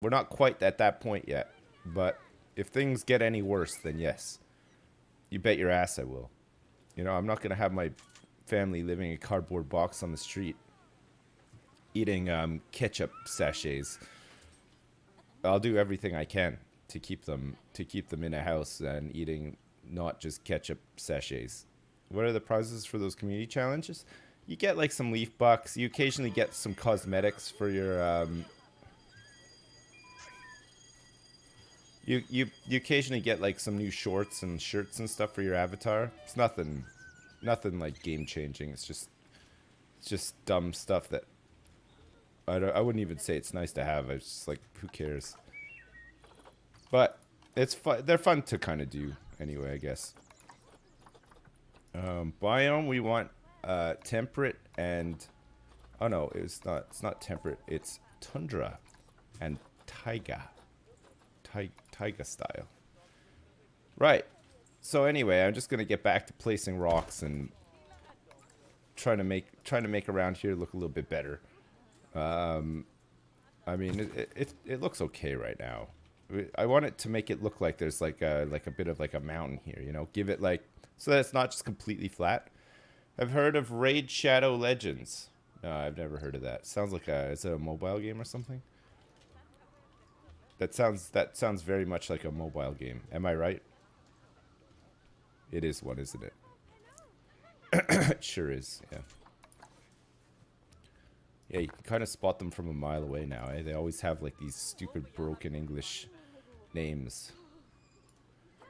We're not quite at that point yet, but if things get any worse, then yes. You bet your ass I will. You know, I'm not going to have my family living in a cardboard box on the street eating ketchup sachets. I'll do everything I can to keep them in a house and eating not just ketchup sachets. What are the prizes for those community challenges? You get like some leaf bucks. You occasionally get some cosmetics for your you occasionally get like some new shorts and shirts and stuff for your avatar. It's nothing like game changing. It's just dumb stuff that I wouldn't even say it's nice to have. It's just like, who cares? But it's fun. They're fun to kind of do anyway, I guess. Biome, we want temperate and... Oh no, it's not. It's not temperate. It's tundra and taiga. Taiga style. Right. So anyway, I'm just gonna get back to placing rocks and trying to make around here look a little bit better. I mean, it looks okay right now. I want it to make it look like there's like a bit of like a mountain here, you know? Give it like, so that it's not just completely flat. I've heard of Raid Shadow Legends. No, I've never heard of that. Sounds like is it a mobile game or something? That sounds very much like a mobile game. Am I right? It is one, isn't it? It sure is, yeah. Yeah, you can kind of spot them from a mile away now, eh? They always have like these stupid broken English names.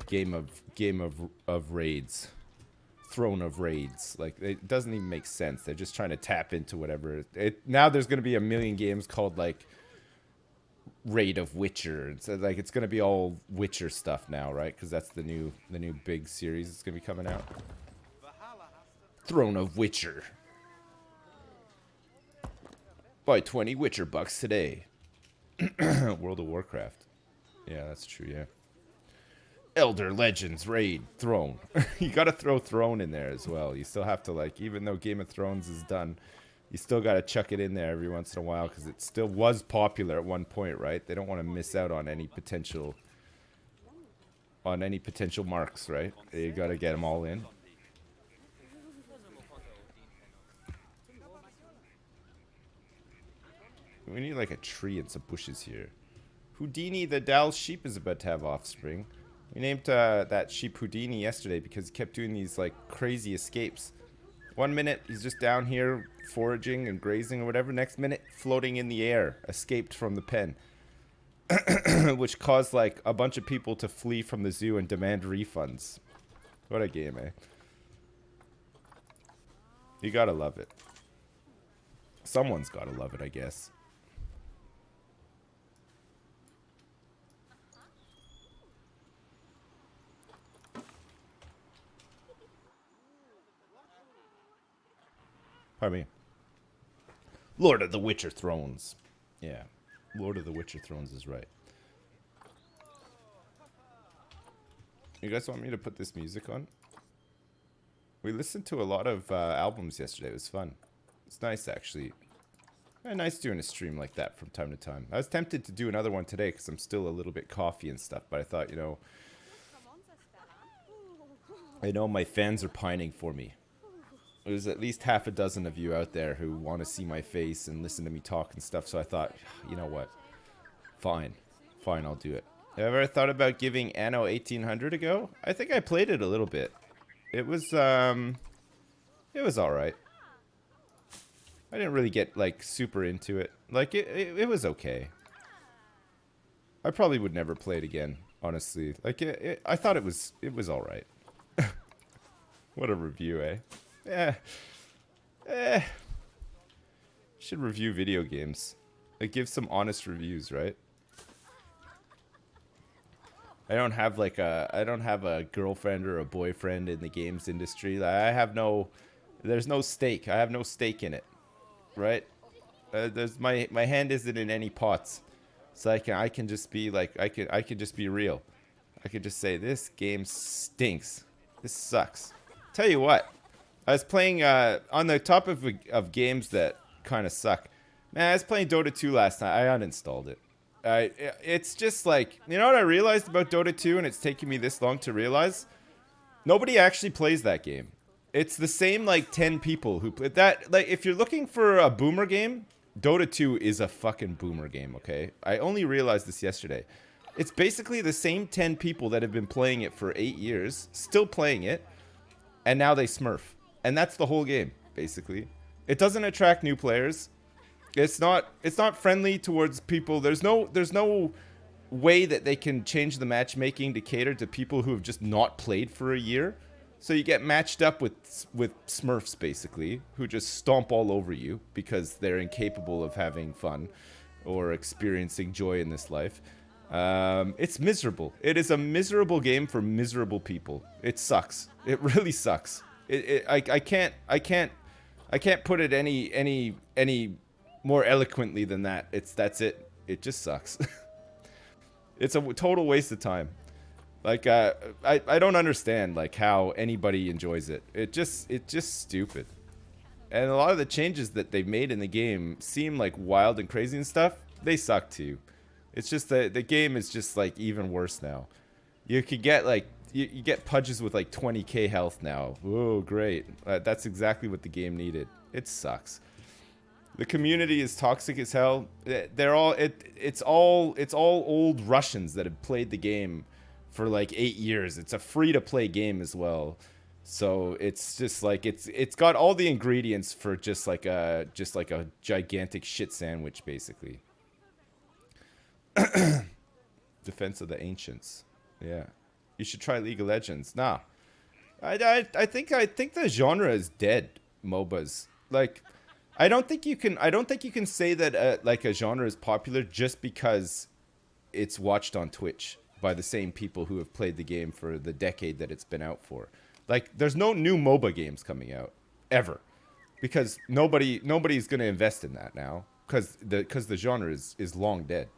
Game of raids. Throne of raids. Like, it doesn't even make sense. They're just trying to tap into whatever. Now there's going to be a million games called like Raid of Witcher. It's like it's going to be all Witcher stuff now, right? Because that's the new big series that's going to be coming out. Throne of Witcher. Buy 20 Witcher bucks today. World of Warcraft. Yeah, that's true, yeah. Elder Legends Raid Throne. You gotta throw Throne in there as well. You still have to, like, even though Game of Thrones is done, you still gotta chuck it in there every once in a while because it still was popular at one point, right? They don't want to miss out on any potential marks, right? You gotta get them all in. We need like a tree and some bushes here. Houdini the Dal sheep is about to have offspring. We named that sheep Houdini yesterday because he kept doing these like crazy escapes. 1 minute he's just down here foraging and grazing or whatever. Next minute floating in the air, escaped from the pen. Which caused like a bunch of people to flee from the zoo and demand refunds. What a game, eh? You gotta love it. Someone's gotta love it, I guess. Pardon me. Lord of the Witcher Thrones. Yeah. Lord of the Witcher Thrones is right. You guys want me to put this music on? We listened to a lot of albums yesterday. It was fun. It's nice, actually. Nice doing a stream like that from time to time. I was tempted to do another one today because I'm still a little bit coffee and stuff. But I thought, you know, I know my fans are pining for me. There's at least half a dozen of you out there who want to see my face and listen to me talk and stuff. So I thought, you know what? Fine, I'll do it. Have you ever thought about giving Anno 1800 a go? I think I played it a little bit. It was all right. I didn't really get like super into it. Like it was okay. I probably would never play it again, honestly. Like I thought it was all right. What a review, eh? Should review video games. Like, give some honest reviews, right? I don't have a girlfriend or a boyfriend in the games industry. There's no stake. I have no stake in it, right? My hand isn't in any pots, so I can just be like I could just be real. I could just say this game stinks. This sucks. Tell you what. I was playing, on the topic of games that kind of suck. Man, I was playing Dota 2 last night. I uninstalled it. It's just like, you know what I realized about Dota 2, and it's taking me this long to realize? Nobody actually plays that game. It's the same like 10 people who play that. Like, if you're looking for a boomer game, Dota 2 is a fucking boomer game, okay? I only realized this yesterday. It's basically the same 10 people that have been playing it for 8 years, still playing it, and now they smurf. And that's the whole game, basically. It doesn't attract new players. It's not friendly towards people. There's no way that they can change the matchmaking to cater to people who have just not played for a year. So you get matched up with smurfs, basically, who just stomp all over you because they're incapable of having fun or experiencing joy in this life. It's miserable. It is a miserable game for miserable people. It sucks. It really sucks. I can't put it any more eloquently than that. That's it. It just sucks. It's a total waste of time. Like, I don't understand like how anybody enjoys it. It's just stupid. And a lot of the changes that they've made in the game seem like wild and crazy and stuff. They suck too. It's just that the game is just like even worse now. You could get like you get pudges with like 20k health now. Oh, great. That's exactly what the game needed. It sucks. The community is toxic as hell. They're all it's all old Russians that have played the game for like 8 years. It's a free to play game as well. So it's just like it's got all the ingredients for just like a gigantic shit sandwich, basically. Defense of the Ancients. Yeah. You should try League of Legends. Nah. I think the genre is dead, MOBAs. Like, I don't think you can say that like a genre is popular just because it's watched on Twitch by the same people who have played the game for the decade that it's been out for. Like, there's no new MOBA games coming out ever because nobody's going to invest in that now because the genre is long dead,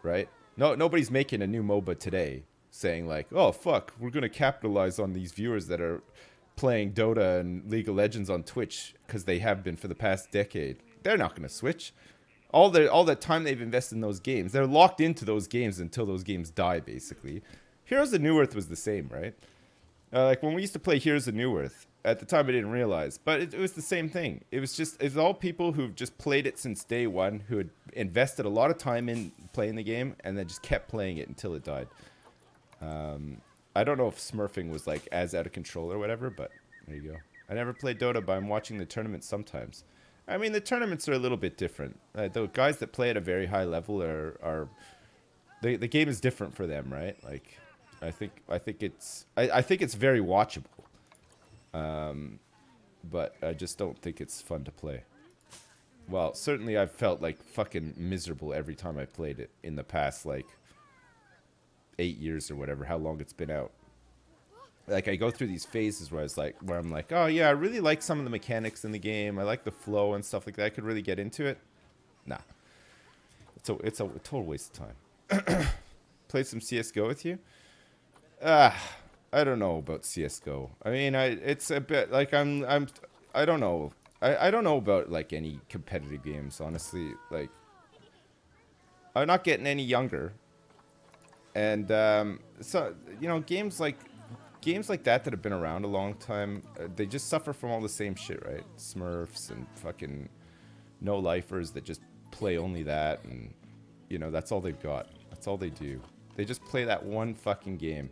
right? Nobody's making a new MOBA today saying like, oh fuck, we're going to capitalize on these viewers that are playing Dota and League of Legends on Twitch because they have been for the past decade. They're not going to switch. All that time they've invested in those games, they're locked into those games until those games die, basically. Heroes of Newerth was the same, right? Like when we used to play Heroes of Newerth, at the time I didn't realize, but it was the same thing. It was all people who've just played it since day one, who had invested a lot of time in playing the game, and then just kept playing it until it died. I don't know if smurfing was like as out of control or whatever, but there you go. I never played Dota, but I'm watching the tournaments sometimes. I mean, the tournaments are a little bit different. The guys that play at a very high level are the game is different for them, right? Like, I think it's very watchable, but I just don't think it's fun to play. Well, certainly I've felt like fucking miserable every time I played it in the past like 8 years or whatever, how long it's been out. Like, I go through these phases where I'm like, oh yeah, I really like some of the mechanics in the game. I like the flow and stuff like that. I could really get into it. Nah, it's a total waste of time. Play some CS:GO with you? I don't know about CS:GO. I mean, it's a bit like I don't know. I don't know about like any competitive games, honestly. Like, I'm not getting any younger. And so, you know, games like that have been around a long time, they just suffer from all the same shit, right? Smurfs and fucking no-lifers that just play only that, and, you know, that's all they've got. That's all they do. They just play that one fucking game.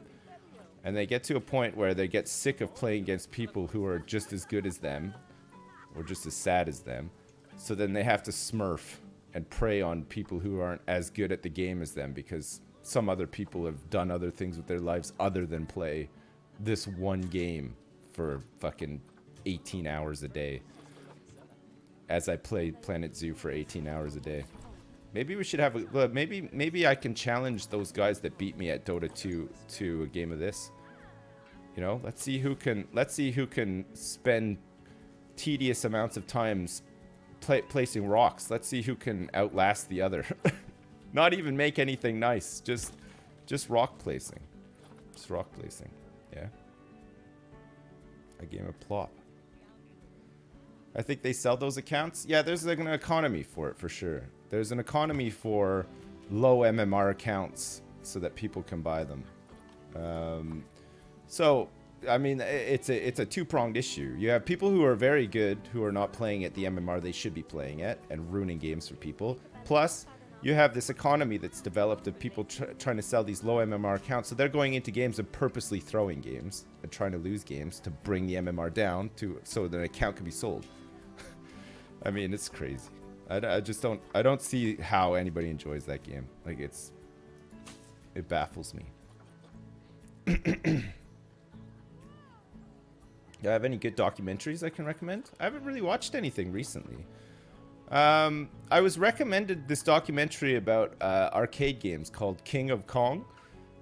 And they get to a point where they get sick of playing against people who are just as good as them, or just as sad as them. So then they have to smurf and prey on people who aren't as good at the game as them, because some other people have done other things with their lives other than play this one game for fucking 18 hours a day. As I play Planet Zoo for 18 hours a day. Maybe we should have a, maybe I can challenge those guys that beat me at Dota 2 to a game of this. You know, let's see who can spend tedious amounts of time placing rocks. Let's see who can outlast the other. Not even make anything nice, just rock placing. Just rock placing. Yeah. A game of plop. I think they sell those accounts. Yeah, there's like an economy for it, for sure. There's an economy for low MMR accounts so that people can buy them. So, I mean, it's a two-pronged issue. You have people who are very good who are not playing at the MMR they should be playing at and ruining games for people. Plus, you have this economy that's developed of people trying to sell these low MMR accounts. So they're going into games and purposely throwing games and trying to lose games to bring the MMR down so that an account can be sold. I mean, it's crazy. I just don't see how anybody enjoys that game. Like, it baffles me. Do I have any good documentaries I can recommend? I haven't really watched anything recently. I was recommended this documentary about arcade games called King of Kong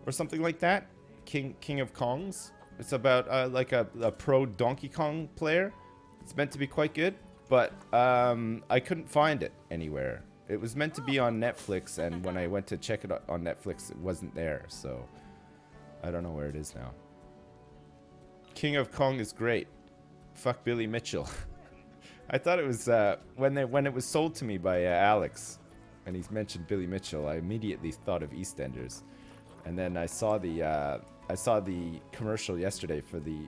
or something like that. King of Kongs. It's about like a pro Donkey Kong player. It's meant to be quite good, but I couldn't find it anywhere. It was meant to be on Netflix, and when I went to check it out on Netflix, it wasn't there, so I don't know where it is now. King of Kong is great. Fuck Billy Mitchell. I thought it was when it was sold to me by Alex, and he's mentioned Billy Mitchell. I immediately thought of EastEnders, and then I saw the commercial yesterday for the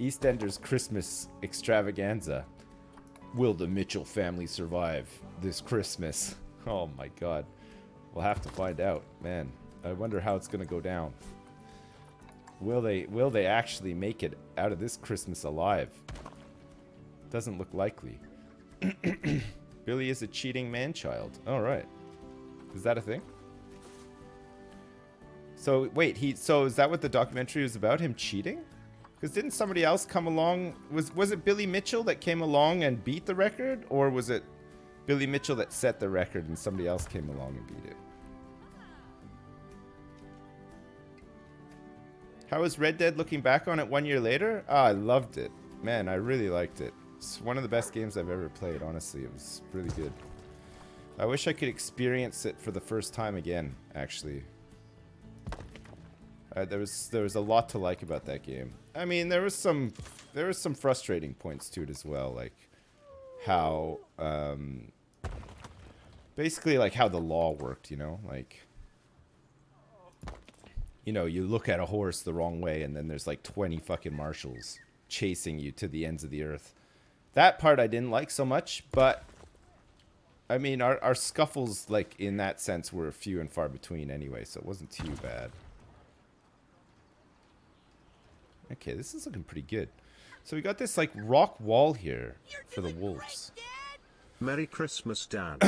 EastEnders Christmas extravaganza. Will the Mitchell family survive this Christmas? Oh my God, we'll have to find out, man. I wonder how it's gonna go down. Will they actually make it out of this Christmas alive? Doesn't look likely. Billy is a cheating man-child. All right. Is that a thing? So wait, so is that what the documentary was about? Him cheating? Because didn't somebody else come along? Was it Billy Mitchell that came along and beat the record, or was it Billy Mitchell that set the record and somebody else came along and beat it? How is Red Dead looking back on it 1 year later? I loved it. Man, I really liked it. It's one of the best games I've ever played, honestly. It was really good. I wish I could experience it for the first time again, actually. There was a lot to like about that game. I mean, there was some frustrating points to it as well, like how basically like how the law worked, you know, like, you know, you look at a horse the wrong way and then there's like 20 fucking marshals chasing you to the ends of the earth. That part I didn't like so much, but I mean, our scuffles, like, in that sense were few and far between anyway, so it wasn't too bad. Okay, this is looking pretty good. So we got this, like, rock wall here for the wolves. Merry Christmas, Dad.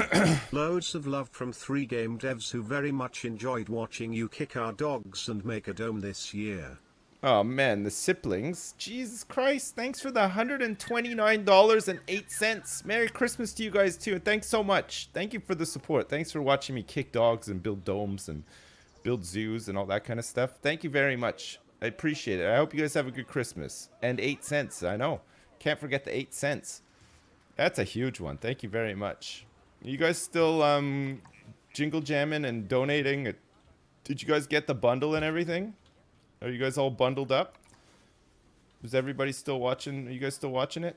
Loads of love from 3 game devs who very much enjoyed watching you kick our dogs and make a dome this year. Oh man, the siblings. Jesus Christ, thanks for the $129.08. Merry Christmas to you guys too, and thanks so much. Thank you for the support. Thanks for watching me kick dogs and build domes and build zoos and all that kind of stuff. Thank you very much. I appreciate it. I hope you guys have a good Christmas. And 8 cents, I know. Can't forget the 8 cents. That's a huge one. Thank you very much. You guys still jingle jamming and donating? Did you guys get the bundle and everything? Are you guys all bundled up? Is everybody still watching? Are you guys still watching it?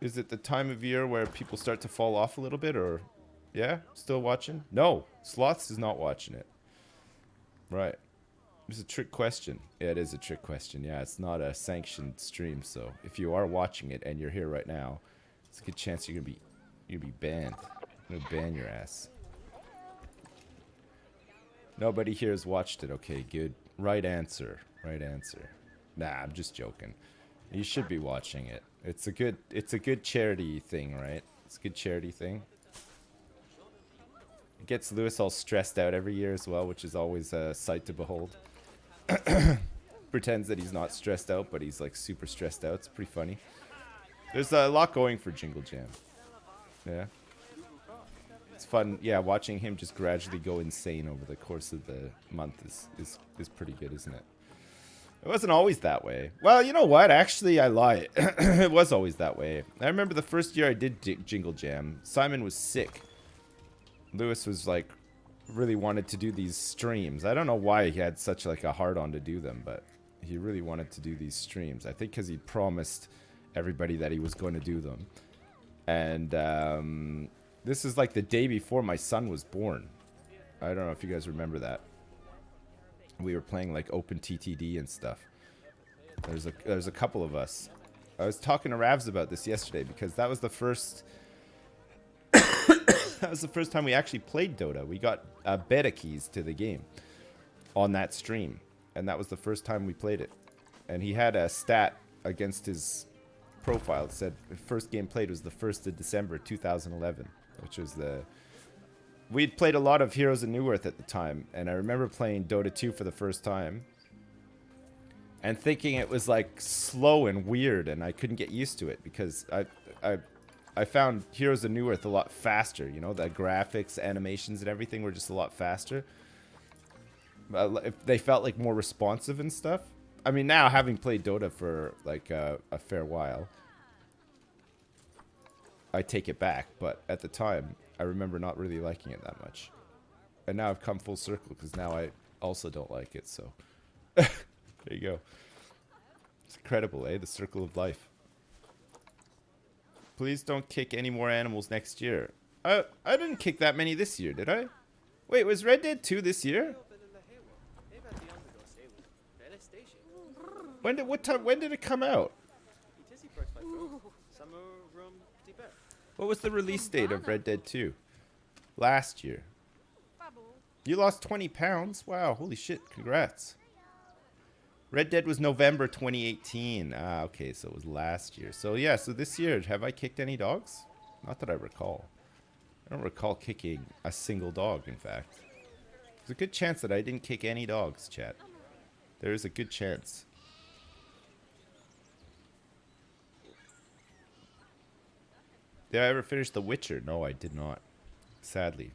Is it the time of year where people start to fall off a little bit, or yeah, still watching? No, Sloths is not watching it. Right. It's a trick question. Yeah, it is a trick question. Yeah, it's not a sanctioned stream, so if you are watching it and you're here right now, it's a good chance you're gonna be banned. I'm gonna ban your ass. Nobody here has watched it. Okay, good. Right answer. Right answer. Nah, I'm just joking. You should be watching it. It's a good charity thing, right? It's a good charity thing. It gets Lewis all stressed out every year as well, which is always a sight to behold. Pretends that he's not stressed out, but he's like super stressed out. It's pretty funny. There's a lot going for Jingle Jam. Yeah. It's fun, yeah, watching him just gradually go insane over the course of the month is pretty good, isn't it? It wasn't always that way. Well, you know what? Actually, I lie. It was always that way. I remember the first year I did Jingle Jam, Simon was sick. Lewis was like, really wanted to do these streams. I don't know why he had such like a hard-on to do them, but he really wanted to do these streams. I think because he promised everybody that he was going to do them. And This is like the day before my son was born. I don't know if you guys remember that. We were playing like open TTD and stuff. There's a couple of us. I was talking to Ravs about this yesterday because that was the first that was the first time we actually played Dota. We got beta keys to the game on that stream, and that was the first time we played it. And he had a stat against his profile that said the first game played was the 1st of December 2011, which was the... We'd played a lot of Heroes of Newerth at the time, and I remember playing Dota 2 for the first time and thinking it was like slow and weird, and I couldn't get used to it because I found Heroes of Newerth a lot faster. You know, the graphics, animations, and everything were just a lot faster. They felt like more responsive and stuff. I mean, now having played Dota for like a fair while, I take it back. But at the time, I remember not really liking it that much. And now I've come full circle because now I also don't like it. So there you go. It's incredible, eh? The circle of life. Please don't kick any more animals next year. I didn't kick that many this year, did I? Wait, was Red Dead 2 this year? When did it come out? What was the release date of Red Dead 2? Last year. You lost 20 pounds? Wow, holy shit, congrats. Red Dead was November 2018. Ah, okay, so it was last year. So yeah, so this year, have I kicked any dogs? Not that I recall. I don't recall kicking a single dog, in fact. There's a good chance that I didn't kick any dogs, chat. There is a good chance. Did I ever finish The Witcher? No, I did not. Sadly.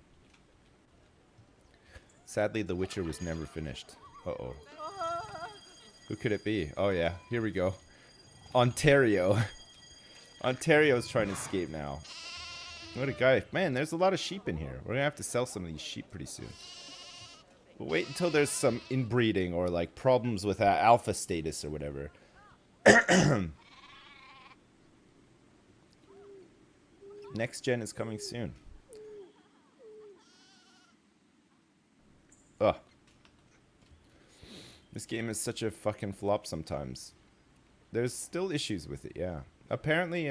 Sadly, The Witcher was never finished. Uh-oh. Who could it be? Oh, yeah. Here we go. Ontario. Ontario's trying to escape now. What a guy. Man, there's a lot of sheep in here. We're going to have to sell some of these sheep pretty soon. We'll wait until there's some inbreeding or, like, problems with alpha status or whatever. Next gen is coming soon. Ugh. This game is such a fucking flop sometimes. There's still issues with it, yeah. Apparently,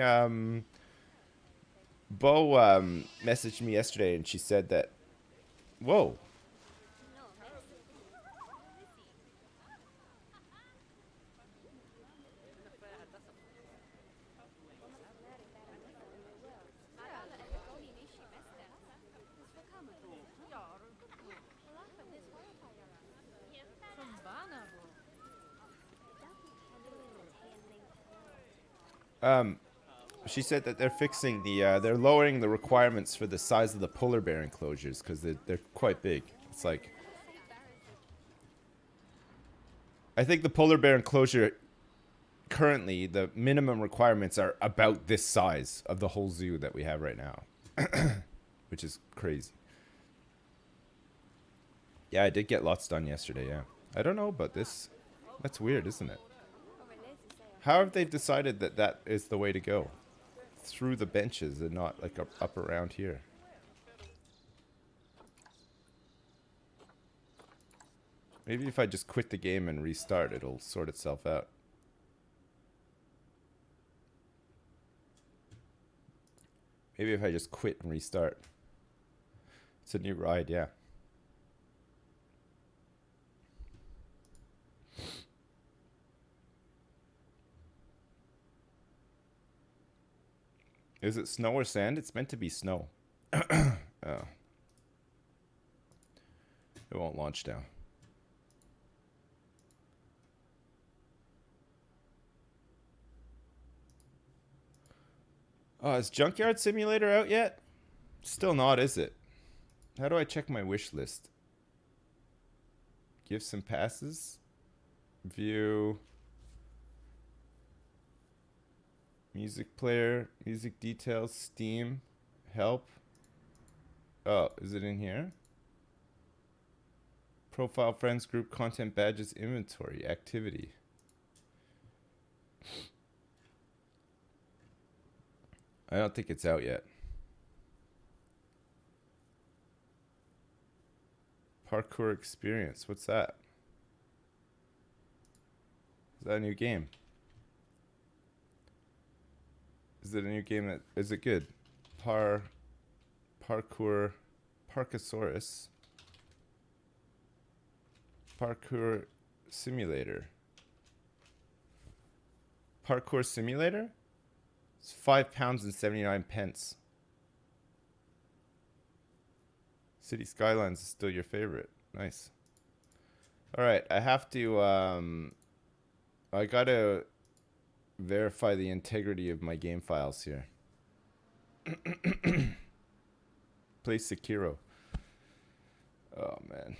Bo messaged me yesterday and she said that... Whoa. She said that they're fixing the, they're lowering the requirements for the size of the polar bear enclosures because they're quite big. It's like, I think the polar bear enclosure, currently, the minimum requirements are about this size of the whole zoo that we have right now, which is crazy. Yeah, I did get lots done yesterday, yeah. I don't know about this. That's weird, isn't it? How have they decided that that is the way to go? Through the benches and not like up around here. Maybe if I just quit the game and restart, it'll sort itself out. Maybe if I just quit and restart. It's a new ride, yeah. Is it snow or sand? It's meant to be snow. Oh. It won't launch now. Oh, is Junkyard Simulator out yet? Still not, is it? How do I check my wish list? Give some passes. View. Music player, music details, Steam, help. Oh, is it in here? Profile, friends, group, content, badges, inventory, activity. I don't think it's out yet. Parkour experience. What's that? Is that a new game? Is it a new game that is it good? Parkour Parkosaurus. Parkour simulator. Parkour simulator? It's £5 and 79 pence. City Skylines is still your favorite. Nice. Alright, I have to I gotta verify the integrity of my game files here. Play Sekiro. Oh man.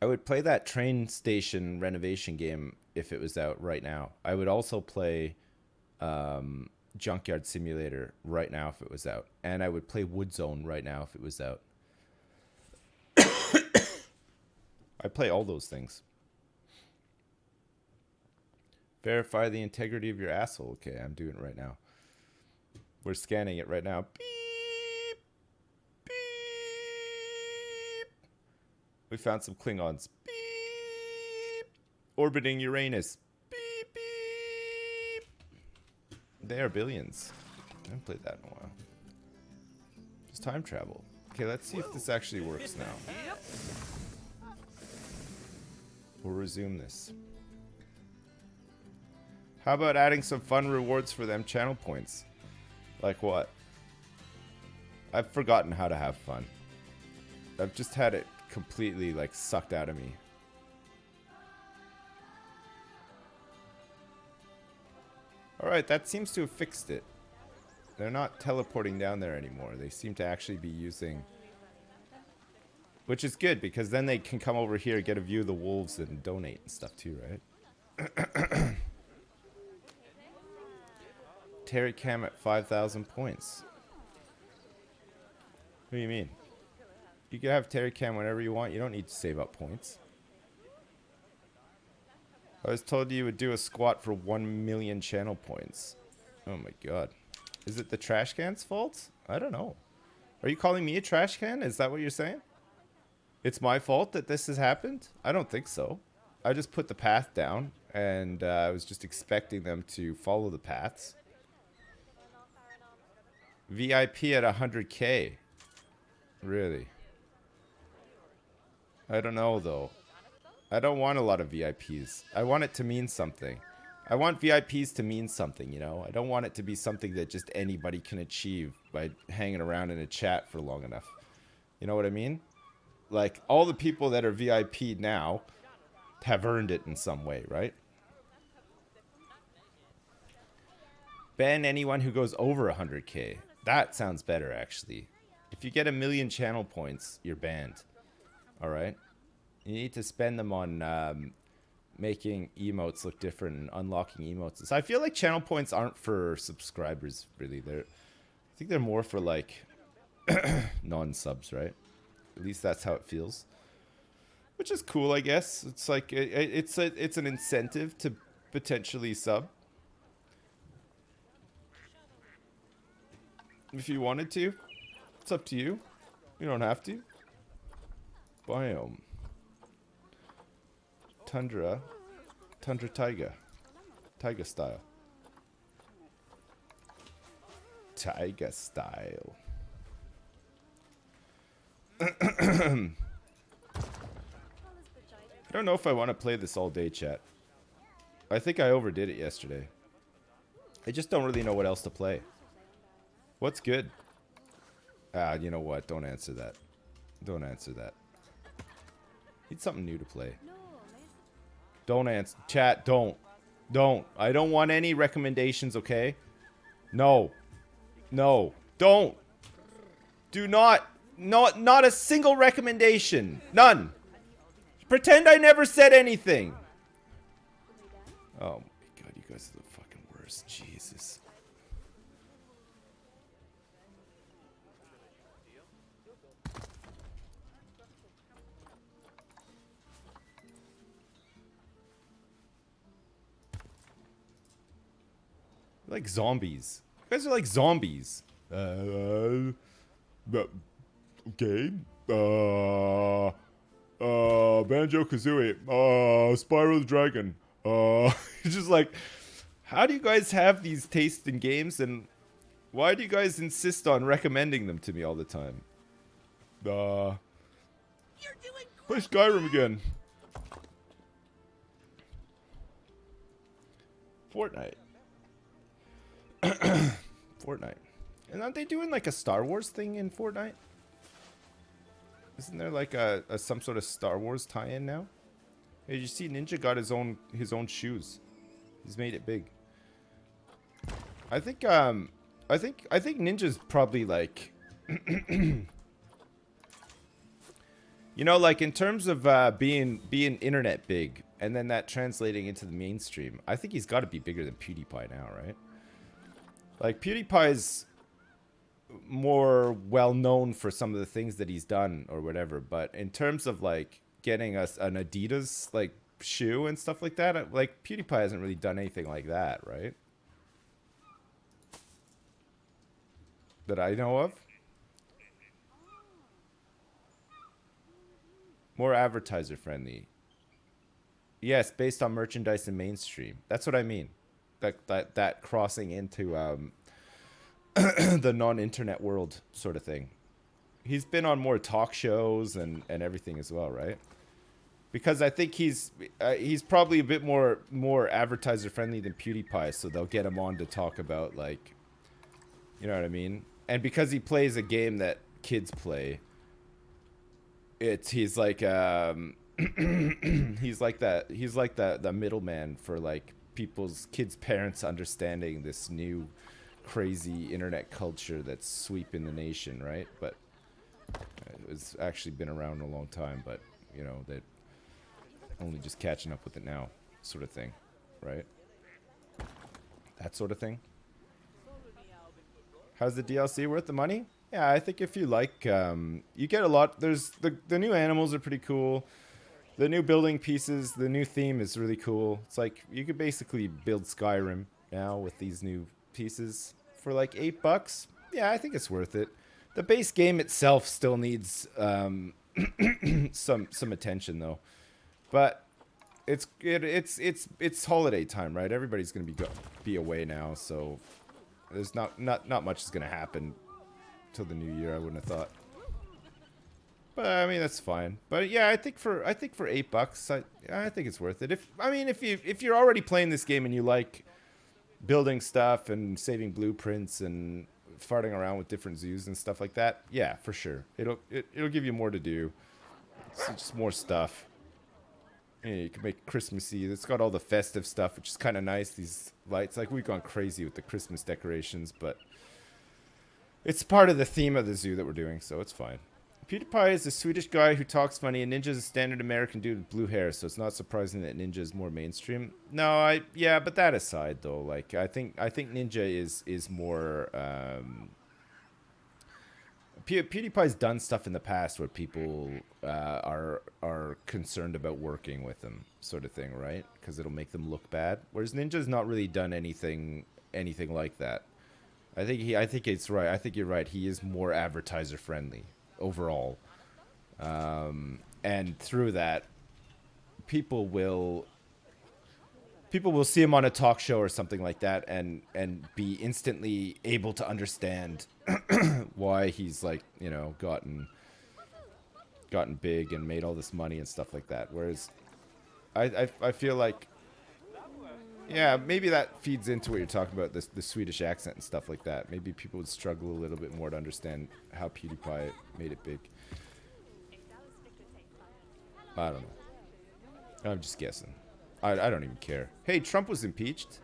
I would play that train station renovation game if it was out right now. I would also play Junkyard Simulator right now if it was out. And I would play Wood Zone right now if it was out. I play all those things. Verify the integrity of your asshole. Okay, I'm doing it right now. We're scanning it right now. Beep. Beep. We found some Klingons. Beep. Orbiting Uranus. Beep, beep. They are billions. I haven't played that in a while. Just time travel. Okay, let's see if this actually works now. We'll resume this. How about adding some fun rewards for them channel points? Like what? I've forgotten how to have fun. I've just had it completely like sucked out of me. Alright, that seems to have fixed it. They're not teleporting down there anymore. They seem to actually be using... Which is good, because then they can come over here, get a view of the wolves, and donate and stuff too, right? Terry Cam at 5,000 points. What do you mean? You can have Terry Cam whenever you want. You don't need to save up points. I was told you would do a squat for 1 million channel points. Oh my god. Is it the trash can's fault? I don't know. Are you calling me a trash can? Is that what you're saying? It's my fault that this has happened? I don't think so. I just put the path down, and I was just expecting them to follow the paths. VIP at 100k. Really? I don't know, though. I don't want a lot of VIPs. I want it to mean something. I want VIPs to mean something, you know? I don't want it to be something that just anybody can achieve by hanging around in a chat for long enough. You know what I mean? Like, all the people that are VIP'd now have earned it in some way, right? Ban anyone who goes over 100k. That sounds better, actually. If you get 1 million channel points, you're banned. Alright? You need to spend them on making emotes look different and unlocking emotes. So I feel like channel points aren't for subscribers, really. I think they're more for, like, non-subs, right? At least that's how it feels. Which is cool, I guess. It's like, it's an incentive to potentially sub. If you wanted to. It's up to you. You don't have to. Biome. Tundra. Tundra taiga. Taiga style. Taiga style. I don't know if I want to play this all day, chat. I think I overdid it yesterday. I just don't really know what else to play. What's good? Ah, you know what? Don't answer that. Don't answer that. Need something new to play. Don't answer. Chat, don't. Don't. I don't want any recommendations, okay? No. No. Don't. Do not. Not a single recommendation. None. Pretend I never said anything. Oh my god, you guys are the fucking worst. Jesus. Like zombies. You guys are like zombies. game? Banjo-Kazooie. Spyro the Dragon. It's just like, how do you guys have these tastes in games, and why do you guys insist on recommending them to me all the time? Play Skyrim again. Fortnite. Fortnite. And aren't they doing like a Star Wars thing in Fortnite? Isn't there like a some sort of Star Wars tie-in now? Hey, you see Ninja got his own shoes. He's made it big. I think Ninja's probably like you know, like in terms of being internet big and then that translating into the mainstream, I think he's got to be bigger than PewDiePie now, right? Like PewDiePie's more well known for some of the things that he's done or whatever, but in terms of like getting us an Adidas like shoe and stuff like that, like PewDiePie hasn't really done anything like that, right? That I know of. More advertiser friendly. Yes, based on merchandise and mainstream. That's what I mean. That crossing into the non-internet world sort of thing. He's been on more talk shows and everything as well, right? Because I think he's probably a bit more advertiser friendly than PewDiePie, so they'll get him on to talk about, like, you know what I mean? And because he plays a game that kids play, he's like the middleman for like kids' parents understanding this new crazy internet culture that's sweeping the nation, right? But it's actually been around a long time, but you know, they're only just catching up with it now, sort of thing, right? That sort of thing. How's the DLC worth the money? Yeah, I think if you like, you get a lot. There's the new animals are pretty cool. The new building pieces, the new theme is really cool. It's like you could basically build Skyrim now with these new pieces for like $8. Yeah, I think it's worth it. The base game itself still needs some attention though, but it's holiday time, right? Everybody's gonna be away now, so there's not much is gonna happen till the new year. I wouldn't have thought, but I mean that's fine. But yeah, I think for $8, I think it's worth it. If you're already playing this game and you like building stuff and saving blueprints and farting around with different zoos and stuff like that, yeah, for sure. It'll give you more to do. It's just more stuff. Yeah, you can make Christmassy. It's got all the festive stuff, which is kind of nice. These lights, like we've gone crazy with the Christmas decorations, but it's part of the theme of the zoo that we're doing, so it's fine. PewDiePie is a Swedish guy who talks funny, and Ninja's a standard American dude with blue hair, so it's not surprising that Ninja is more mainstream. No, yeah, but that aside, though, like I think Ninja is more. PewDiePie's done stuff in the past where people are concerned about working with him, sort of thing, right? Because it'll make them look bad. Whereas Ninja's not really done anything like that. I think it's right. I think you're right. He is more advertiser friendly overall, and through that, people will see him on a talk show or something like that, and be instantly able to understand why he's like, you know, gotten big and made all this money and stuff like that. Whereas I feel like, yeah, maybe that feeds into what you're talking about, the Swedish accent and stuff like that. Maybe people would struggle a little bit more to understand how PewDiePie made it big. I don't know. I'm just guessing. I don't even care. Hey, Trump was impeached.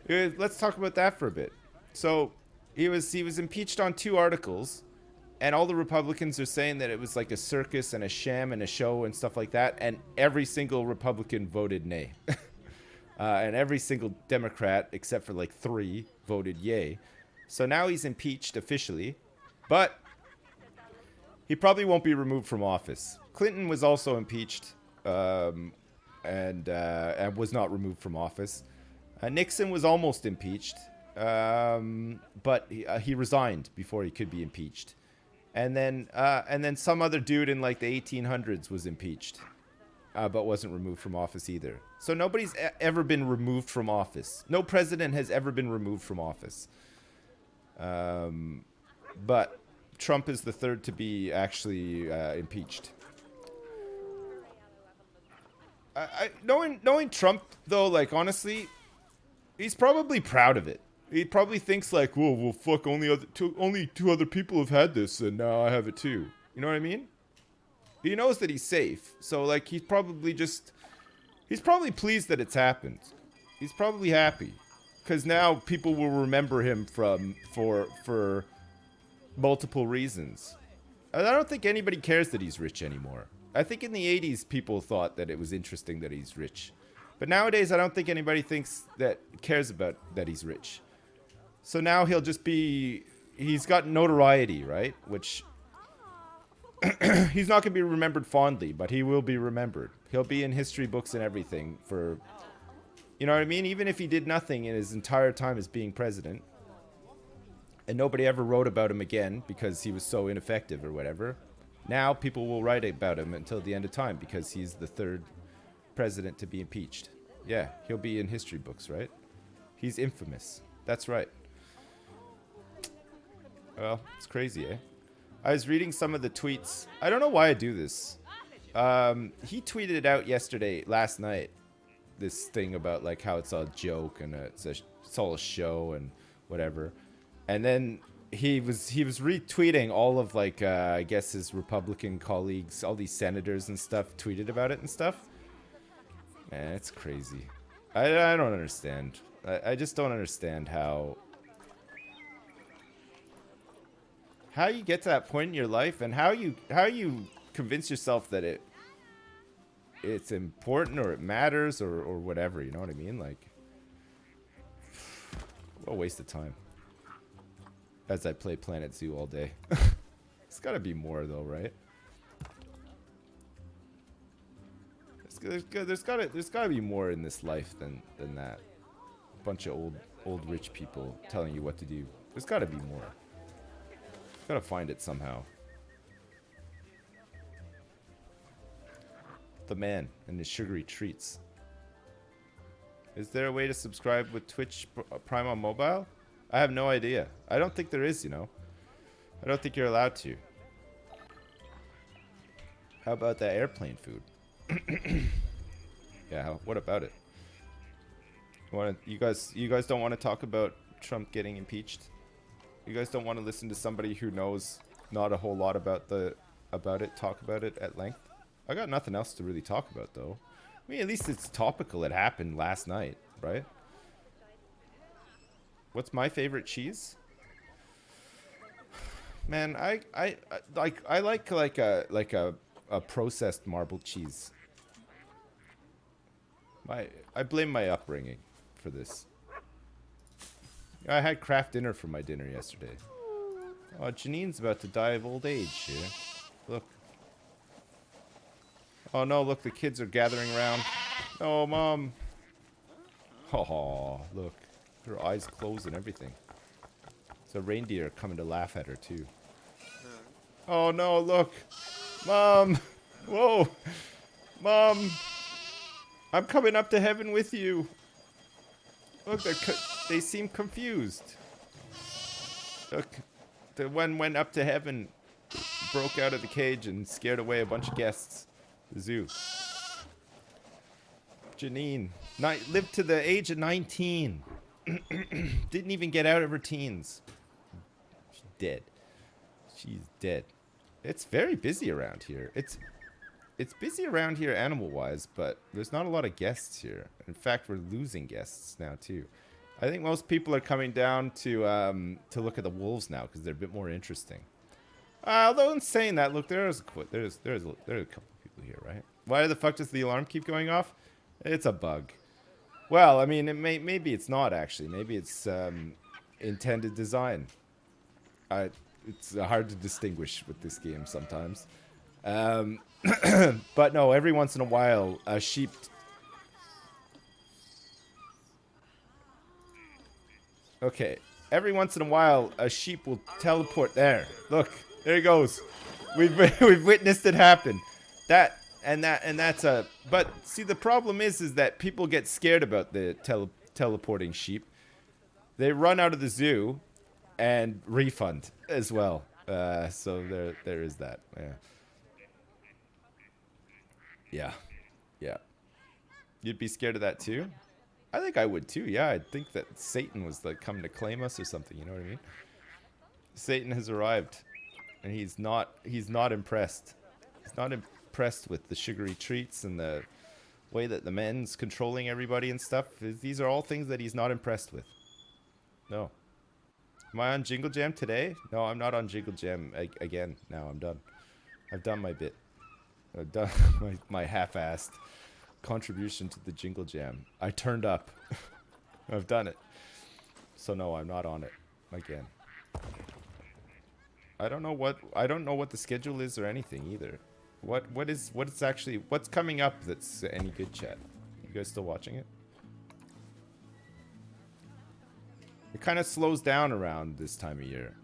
Let's talk about that for a bit. So he was impeached on 2 articles, and all the Republicans are saying that it was like a circus and a sham and a show and stuff like that, and every single Republican voted nay. And every single Democrat, except for like 3, voted yay. So now he's impeached officially, but he probably won't be removed from office. Clinton was also impeached, and was not removed from office. Nixon was almost impeached, but he resigned before he could be impeached. And then some other dude in like the 1800s was impeached, but wasn't removed from office either. So nobody's ever been removed from office. No president has ever been removed from office. But Trump is the third to be actually impeached. Knowing Trump though, like honestly, he's probably proud of it. He probably thinks like, "Whoa, well, fuck! Only two other people have had this, and now I have it too." You know what I mean? He knows that he's safe, so like he's probably pleased that it's happened. He's probably happy, because now people will remember him for multiple reasons. I don't think anybody cares that he's rich anymore. I think in the 80s people thought that it was interesting that he's rich, but nowadays I don't think anybody cares about that he's rich. So now he's got notoriety, right? Which he's not going to be remembered fondly, but he will be remembered. He'll be in history books and everything for, you know what I mean? Even if he did nothing in his entire time as being president, and nobody ever wrote about him again because he was so ineffective or whatever, now people will write about him until the end of time because he's the third president to be impeached. Yeah, he'll be in history books, right? He's infamous. That's right. Well, it's crazy, eh? I was reading some of the tweets. I don't know why I do this. He tweeted it out last night, this thing about like how it's a joke and it's all a show and whatever. And then he was retweeting all of like I guess his Republican colleagues, all these senators and stuff tweeted about it and stuff. Man, it's crazy. I don't understand. I just don't understand how you get to that point in your life and how you convince yourself that it's important or it matters or whatever, you know what I mean? Like, what a waste of time. As I play Planet Zoo all day. It's gotta be more though, right? There's gotta be more in this life than that. A bunch of old rich people telling you what to do. There's gotta be more. Gotta find it somehow. The man and his sugary treats. Is there a way to subscribe with Twitch Prime on mobile? I have no idea. I don't think there is, you know. I don't think you're allowed to. How about that airplane food? Yeah, what about it? You guys don't want to talk about Trump getting impeached? You guys don't want to listen to somebody who knows not a whole lot about it, talk about it at length? I got nothing else to really talk about though. I mean, at least it's topical. It happened last night, right? What's my favorite cheese? Man, I like a processed marbled cheese. I blame my upbringing for this. I had Kraft dinner for my dinner yesterday. Oh, Janine's about to die of old age here. Look. Oh no, look, the kids are gathering around. Oh, Mom. Oh, look. Her eyes closed and everything. There's a reindeer coming to laugh at her, too. Oh no, look. Mom. Whoa. Mom. I'm coming up to heaven with you. Look, they seem confused. Look, the one went up to heaven, broke out of the cage, and scared away a bunch of guests. The zoo. Janine lived to the age of 19. Didn't even get out of her teens. She's dead. She's dead. It's very busy around here. It's busy around here animal-wise, but there's not a lot of guests here. In fact, we're losing guests now too. I think most people are coming down to look at the wolves now because they're a bit more interesting. Although in saying that, look, there's a couple of people here, right? Why the fuck does the alarm keep going off? It's a bug. Well, I mean, maybe it's not actually. Maybe it's intended design. It's hard to distinguish with this game sometimes. But no, every once in a while, a sheep... Okay, every once in a while, a sheep will teleport there. Look, There he goes. We've witnessed it happen. That's a. But see, the problem is that people get scared about the teleporting sheep. They run out of the zoo, and refund as well. So there is that. Yeah. Yeah. Yeah. You'd be scared of that too? I think I would too. Yeah, I'd think that Satan was like coming to claim us or something. You know what I mean? Satan has arrived, and he's not impressed. He's not impressed with the sugary treats and the way that the men's controlling everybody and stuff. These are all things that he's not impressed with. No. Am I on Jingle Jam today? No, I'm not on Jingle Jam again. Now I'm done. I've done my bit. I've done my half-assed contribution to the Jingle Jam. I turned up. I've done it. So no, I'm not on it again. I don't know what the schedule is or anything either. What's coming up that's any good, chat? You guys still watching it? It kind of slows down around this time of year.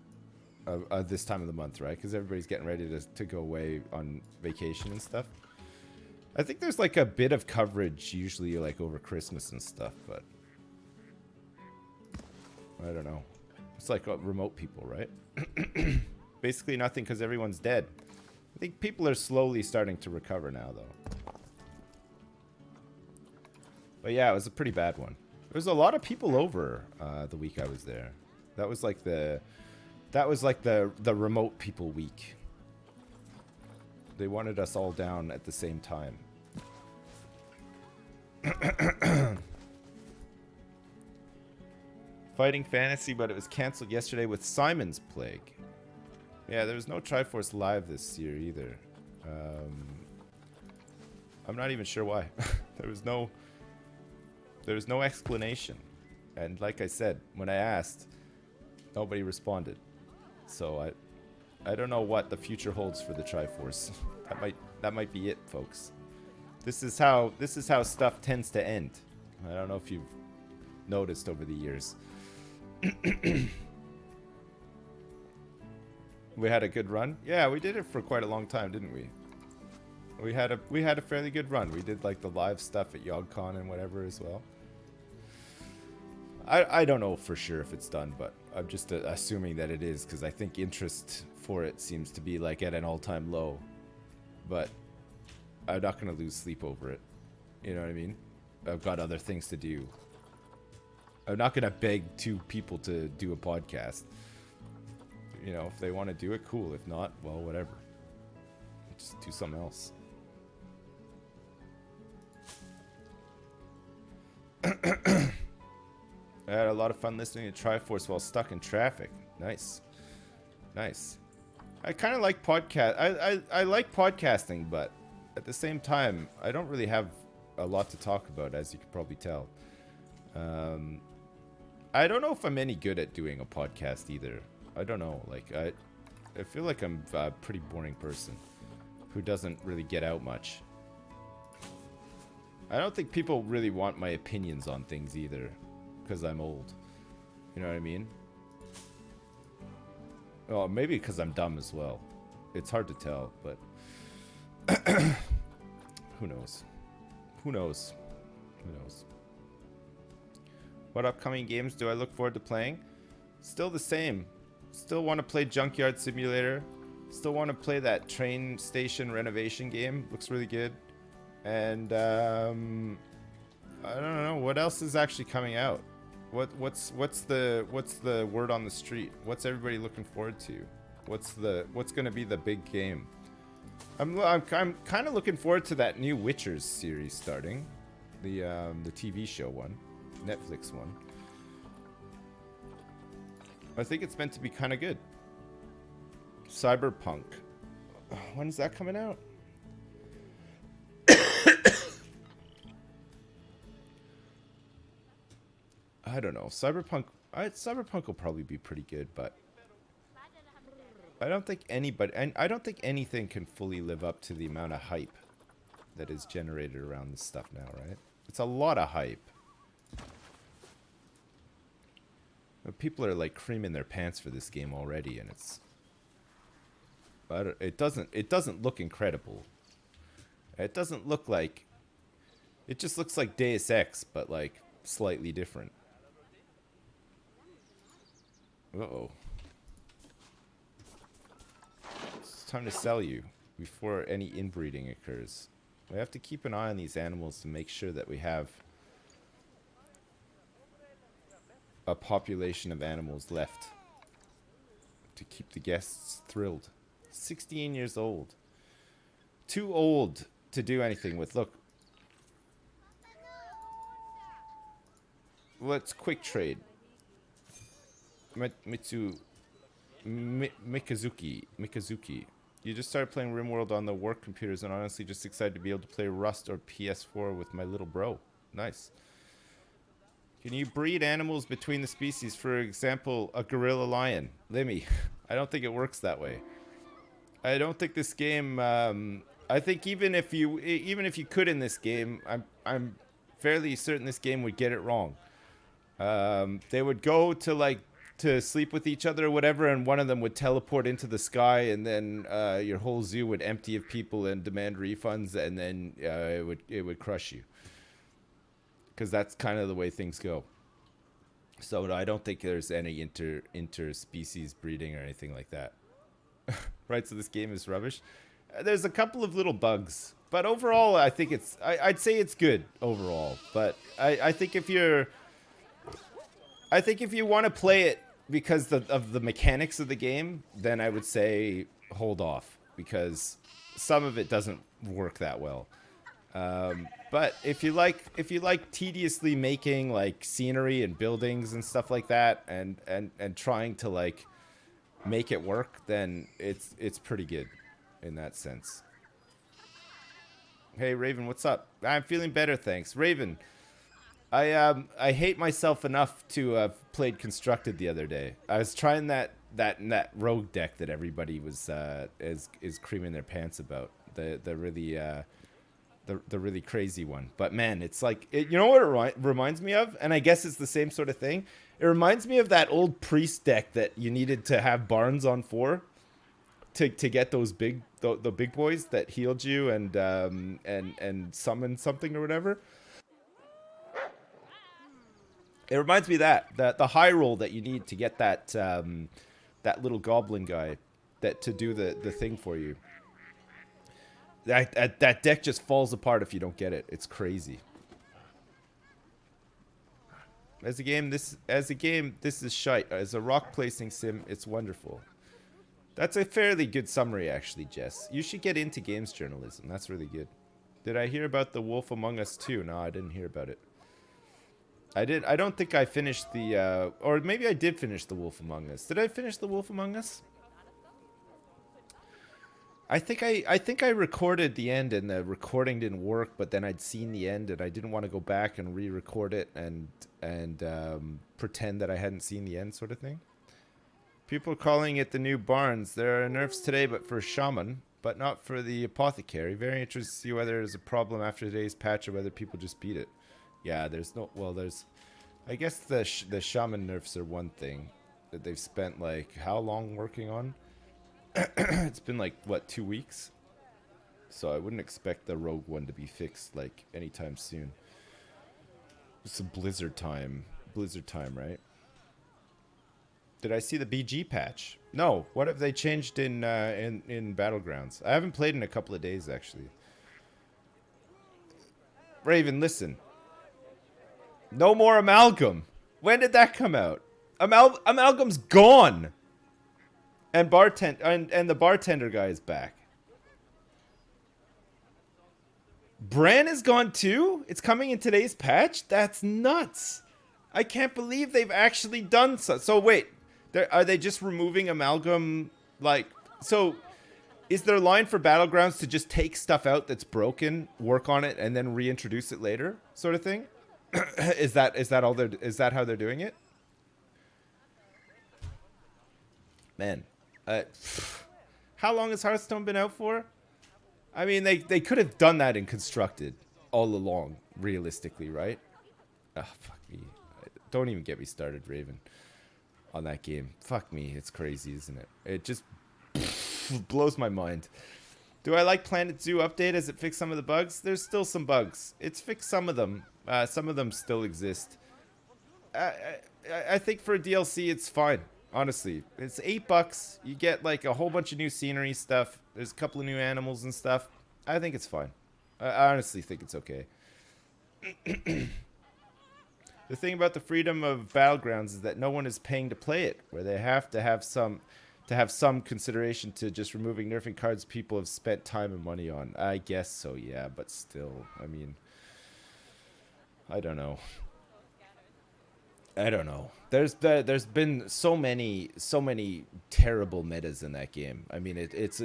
This time of the month, right? Because everybody's getting ready to go away on vacation and stuff. I think there's like a bit of coverage usually like over Christmas and stuff, but I don't know. It's like remote people, right? Basically nothing because everyone's dead. I think people are slowly starting to recover now, though. But yeah, it was a pretty bad one. There was a lot of people over the week I was there. That was like the remote people week. They wanted us all down at the same time. Fighting Fantasy, but it was canceled yesterday with Simon's Plague. Yeah, there was no Triforce Live this year either. I'm not even sure why. There was no explanation. And like I said, when I asked, nobody responded. So I don't know what the future holds for the Triforce. That might be it, folks. This is how stuff tends to end. I don't know if you've noticed over the years. We had a good run. Yeah, we did it for quite a long time, didn't we? We had a fairly good run. We did like the live stuff at YogCon and whatever as well. I don't know for sure if it's done, but I'm just assuming that it is because I think interest for it seems to be like at an all-time low. But I'm not going to lose sleep over it. You know what I mean? I've got other things to do. I'm not going to beg two people to do a podcast. You know, if they want to do it, cool. If not, well, whatever. Just do something else. I had a lot of fun listening to Triforce while stuck in traffic. Nice. Nice. I kind of like podcast. I like podcasting, but at the same time, I don't really have a lot to talk about, as you can probably tell. I don't know if I'm any good at doing a podcast either. I don't know. Like, I feel like I'm a pretty boring person who doesn't really get out much. I don't think people really want my opinions on things either, because I'm old. You know what I mean? Well, maybe because I'm dumb as well. It's hard to tell, but who knows? Who knows? Who knows? What upcoming games do I look forward to playing? Still the same. Still want to play Junkyard Simulator. Still want to play that train station renovation game. Looks really good. And I don't know what else is actually coming out. What's the word on the street? What's everybody looking forward to? What's going to be the big game? I'm kind of looking forward to that new Witchers series starting, the TV show one, Netflix one. I think it's meant to be kind of good. Cyberpunk. When is that coming out? I don't know. Cyberpunk will probably be pretty good, but I don't think anything can fully live up to the amount of hype that is generated around this stuff now, right? It's a lot of hype. People are like creaming their pants for this game already, and it's But it doesn't look incredible. It doesn't look like, it just looks like Deus Ex, but like slightly different. Uh-oh. It's time to sell you before any inbreeding occurs. We have to keep an eye on these animals to make sure that we have a population of animals left to keep the guests thrilled. 16 years old. Too old to do anything with. Look. Let's quick trade. Mikazuki. You just started playing RimWorld on the work computers and honestly just excited to be able to play Rust or PS4 with my little bro. Nice. Can you breed animals between the species? For example, a gorilla lion. Limmy. I don't think it works that way. I don't think this game. I think even if you could in this game, I'm fairly certain this game would get it wrong. They would go to sleep with each other or whatever, and one of them would teleport into the sky, and then your whole zoo would empty of people and demand refunds, and then it would crush you. Because that's kind of the way things go. So I don't think there's any interspecies breeding or anything like that. Right, so this game is rubbish. There's a couple of little bugs, but overall I think I'd say it's good overall. But I think if you want to play it because of the mechanics of the game, then I would say hold off, because some of it doesn't work that well. But if you like tediously making like scenery and buildings and stuff like that, and trying to like make it work, then it's pretty good in that sense. Hey Raven, what's up? I'm feeling better, thanks. Raven, I hate myself enough to have played Constructed the other day. I was trying that rogue deck that everybody was is creaming their pants about. The really crazy one. But man, it's like, you know what it reminds me of? And I guess it's the same sort of thing. It reminds me of that old priest deck that you needed to have Barnes on 4 to get those big boys that healed you and summoned something or whatever. It reminds me of that the high roll that you need to get that little goblin guy to do the thing for you. That deck just falls apart if you don't get it. It's crazy. As a game, this is shite. As a rock placing sim, it's wonderful. That's a fairly good summary, actually, Jess. You should get into games journalism. That's really good. Did I hear about The Wolf Among Us 2? No, I didn't hear about it. I don't think I finished the, or maybe I did finish The Wolf Among Us. Did I finish The Wolf Among Us? I think I recorded the end and the recording didn't work, but then I'd seen the end and I didn't want to go back and re-record it and pretend that I hadn't seen the end, sort of thing. People are calling it the new Barnes. There are nerfs today, but for Shaman, but not for the Apothecary. Very interested to see whether there's a problem after today's patch or whether people just beat it. Yeah, I guess the Shaman nerfs are one thing that they've spent like how long working on. It's been like, what, 2 weeks? So I wouldn't expect the rogue one to be fixed like anytime soon. It's a blizzard time, right? Did I see the BG patch? No. What have they changed in Battlegrounds? I haven't played in a couple of days, actually. Raven, listen. No more Amalgam. When did that come out? Amalgam's gone. And the bartender guy is back. Bran is gone too? It's coming in today's patch? That's nuts. I can't believe they've actually done so. So wait, are they just removing Amalgam? Like, so is their line for Battlegrounds to just take stuff out that's broken, work on it, and then reintroduce it later, sort of thing? Is that how they're doing it? Man. How long has Hearthstone been out for? I mean, they could have done that in Constructed all along, realistically, right? Oh, fuck me. Don't even get me started, Raven, on that game. Fuck me, it's crazy, isn't it? It just... blows my mind. Do I like Planet Zoo update as it fixed some of the bugs? There's still some bugs. It's fixed some of them. Some of them still exist. I think for a DLC it's fine. Honestly, it's $8. You get like a whole bunch of new scenery stuff. There's a couple of new animals and stuff. I think it's fine. I honestly think it's okay. The thing about the freedom of Battlegrounds is that no one is paying to play it, where they have to have some consideration to just removing nerfing cards people have spent time and money on. I guess so, yeah, but still, I mean, I don't know. There's been so many terrible metas in that game. I mean, it's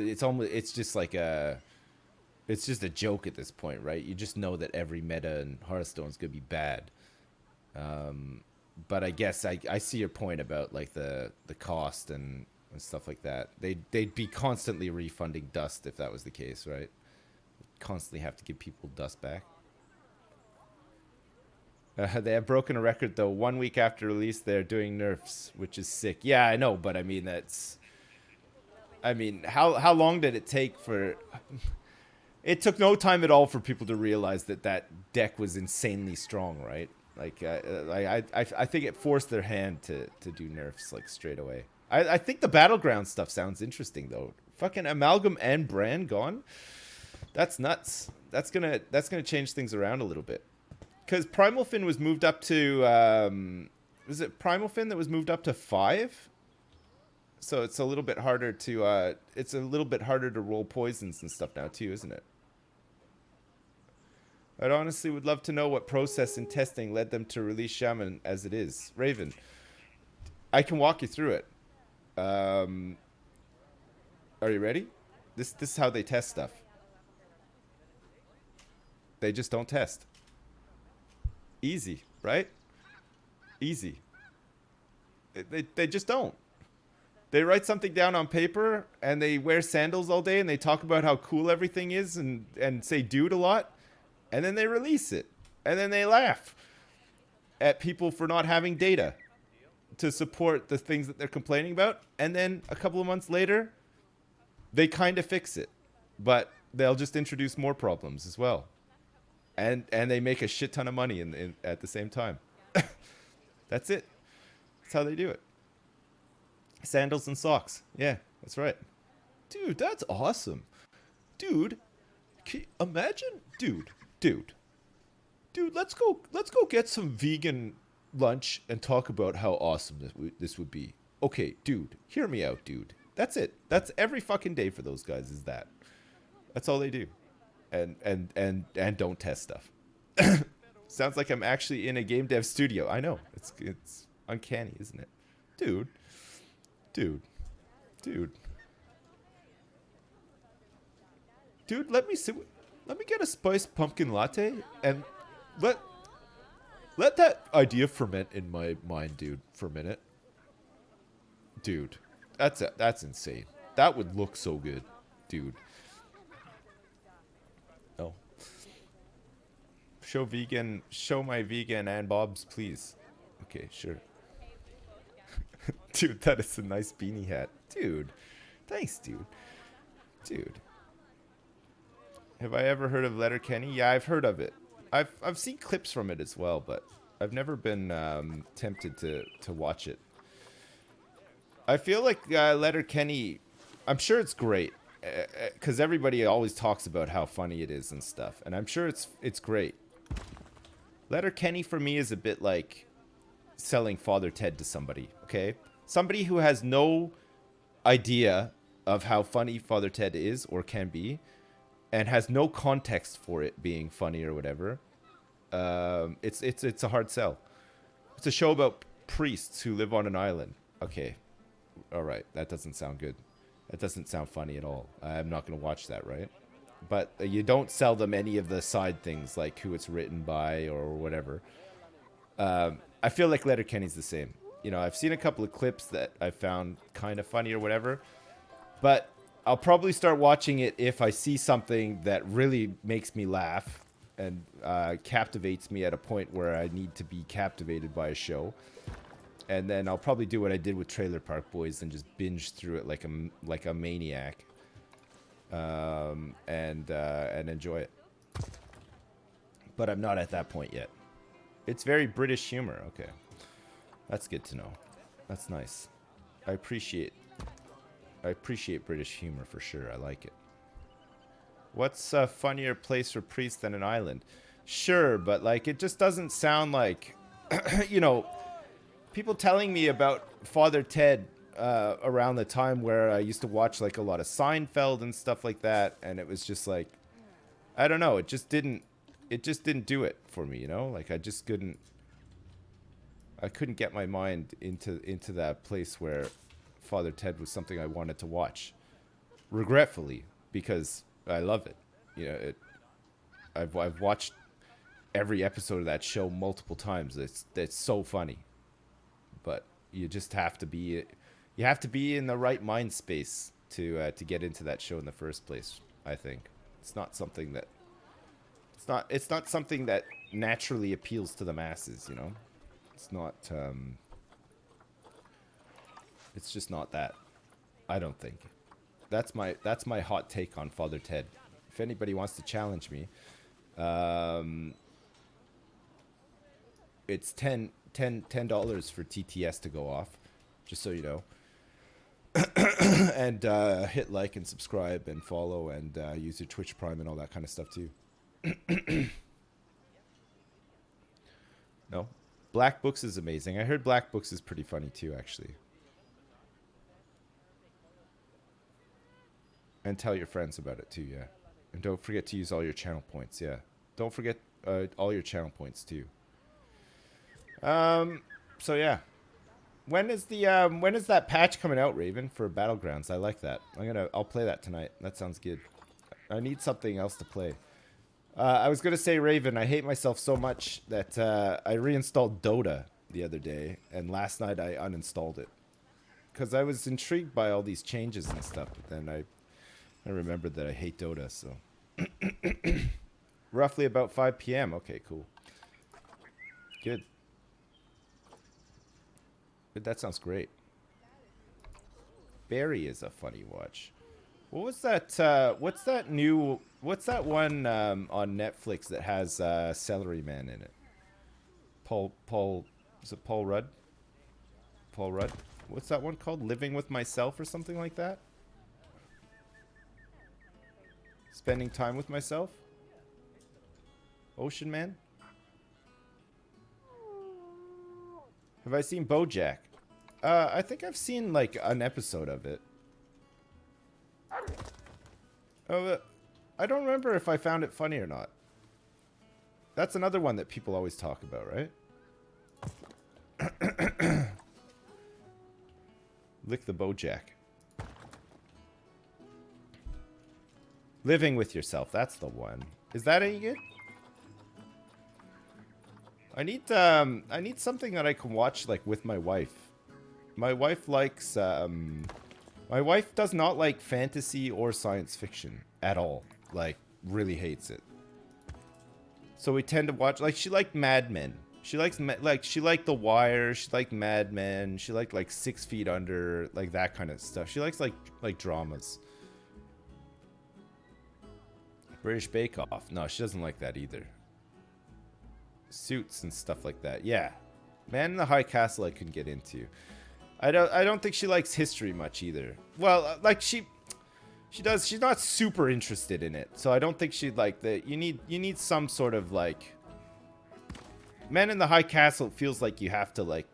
just a joke at this point, right? You just know that every meta in Hearthstone is gonna be bad. But I guess I see your point about like the cost and stuff like that. They'd be constantly refunding dust if that was the case, right? Constantly have to give people dust back. They have broken a record though. 1 week after release, they're doing nerfs, which is sick. Yeah, I know, but I mean how long did it take for? It took no time at all for people to realize that deck was insanely strong, right? Like, I think it forced their hand to do nerfs like straight away. I think the battleground stuff sounds interesting though. Fucking Amalgam and Brand gone. That's nuts. That's gonna change things around a little bit. Because Primal Fin was moved up to was it Primal Fin that was moved up to 5? So it's a little bit harder to roll poisons and stuff now too, isn't it? I'd honestly would love to know what process in testing led them to release Shaman as it is. Raven, I can walk you through it. Are you ready? This is how they test stuff. They just don't test. Easy, right? Easy. They just don't. They write something down on paper and they wear sandals all day and they talk about how cool everything is and say dude a lot. And then they release it. And then they laugh at people for not having data to support the things that they're complaining about. And then a couple of months later, they kind of fix it. But they'll just introduce more problems as well. And they make a shit ton of money at the same time. That's it. That's how they do it. Sandals and socks. Yeah, that's right. Dude, that's awesome. Dude, imagine, dude, let's go get some vegan lunch and talk about how awesome this would be. Okay, dude, hear me out, dude. That's it. That's every fucking day for those guys is that. That's all they do. And don't test stuff. Sounds like I'm actually in a game dev studio. I know. It's uncanny, isn't it? Dude, let me get a spiced pumpkin latte and let that idea ferment in my mind, dude, for a minute. Dude, that's insane. That would look so good, dude. Oh. Show my vegan and Bob's, please. Okay, sure. Dude, that is a nice beanie hat. Dude. Thanks, dude. Dude. Have I ever heard of Letterkenny? Yeah, I've heard of it. I've seen clips from it as well, but I've never been tempted to watch it. I feel like Letterkenny, I'm sure it's great. Because everybody always talks about how funny it is and stuff. And I'm sure it's great. Letterkenny for me is a bit like selling Father Ted to somebody, okay? Somebody who has no idea of how funny Father Ted is or can be and has no context for it being funny or whatever. It's a hard sell. It's a show about priests who live on an island. Okay. All right. That doesn't sound good. That doesn't sound funny at all. I'm not going to watch that, right? But you don't sell them any of the side things, like who it's written by or whatever. I feel like Letterkenny's the same. You know, I've seen a couple of clips that I found kind of funny or whatever. But I'll probably start watching it if I see something that really makes me laugh and captivates me at a point where I need to be captivated by a show. And then I'll probably do what I did with Trailer Park Boys and just binge through it like a maniac. and enjoy it. But I'm not at that point yet. It's very British humor. Okay, that's good to know. That's nice. I appreciate British humor for sure. I like it. What's a funnier place for priests than an island? Sure, but like it just doesn't sound like, you know, people telling me about Father Ted around the time where I used to watch like a lot of Seinfeld and stuff like that, and it was just like, I don't know, it just didn't do it for me, you know? Like I couldn't get my mind into that place where Father Ted was something I wanted to watch, regretfully, because I love it. You know, I've watched every episode of that show multiple times. It's so funny, but you just have to be in the right mind space to get into that show in the first place. I think it's not something that naturally appeals to the masses. You know, it's not. It's just not that. I don't think. That's my hot take on Father Ted. If anybody wants to challenge me, it's $10 for TTS to go off, just so you know. And hit like and subscribe and follow and use your Twitch Prime and all that kind of stuff too. No, Black Books is amazing. I heard Black Books is pretty funny too, actually. And tell your friends about it too, yeah. And don't forget to use all your channel points, yeah. Don't forget all your channel points too. So yeah. When is that patch coming out, Raven, for Battlegrounds? I like that. I'll play that tonight. That sounds good. I need something else to play. I was gonna say, Raven, I hate myself so much that I reinstalled Dota the other day, and last night I uninstalled it. Because I was intrigued by all these changes and stuff, but then I remembered that I hate Dota, so. Roughly about 5 p.m. Okay, cool. Good. But that sounds great. Barry is a funny watch. What was that? What's that one on Netflix that has Celery Man in it? Paul, is it Paul Rudd? Paul Rudd? What's that one called? Living with Myself or something like that? Spending time with myself? Ocean Man? Have I seen BoJack? I think I've seen like an episode of it. I don't remember if I found it funny or not. That's another one that people always talk about, right? Lick the BoJack. Living with Yourself, that's the one. Is that any good? I need something that I can watch like with my wife. My wife likes my wife does not like fantasy or science fiction at all. Like really hates it. So we tend to watch like she liked Mad Men. She liked The Wire, she liked Mad Men, she liked like 6 Feet Under, like that kind of stuff. She likes like dramas. British Bake Off. No, she doesn't like that either. Suits and stuff like that. Yeah. Man in the High Castle I couldn't get into. I don't think she likes history much either. Well, like she does. She's not super interested in it. So I don't think she'd like that. You need some sort of like Man in the High Castle feels like you have to like,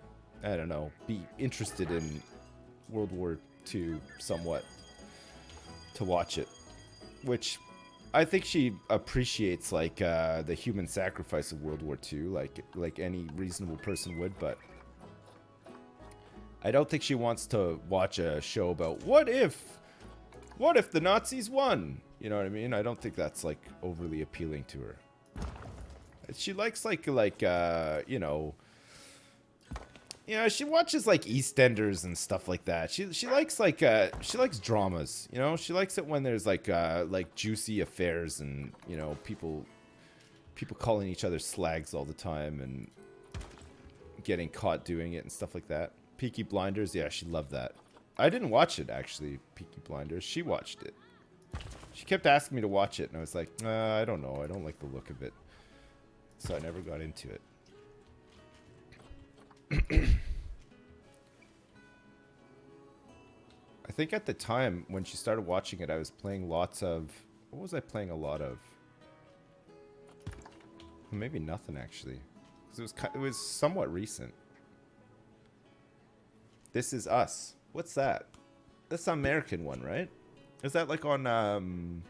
I don't know, be interested in World War II somewhat to watch it. Which I think she appreciates like the human sacrifice of World War II, like any reasonable person would, but I don't think she wants to watch a show about what if the Nazis won? You know what I mean? I don't think that's like overly appealing to her. She likes like you know, she watches like EastEnders and stuff like that. She likes like she likes dramas, you know? She likes it when there's like juicy affairs and, you know, people calling each other slags all the time and getting caught doing it and stuff like that. Peaky Blinders, yeah, she loved that. I didn't watch it actually, Peaky Blinders. She watched it. She kept asking me to watch it, and I was like, I don't know. I don't like the look of it. So I never got into it. I think at the time when she started watching it, I was playing lots of... What was I playing a lot of? Maybe nothing, actually. Because it was somewhat recent. This Is Us. What's that? That's the American one, right? Is that like on...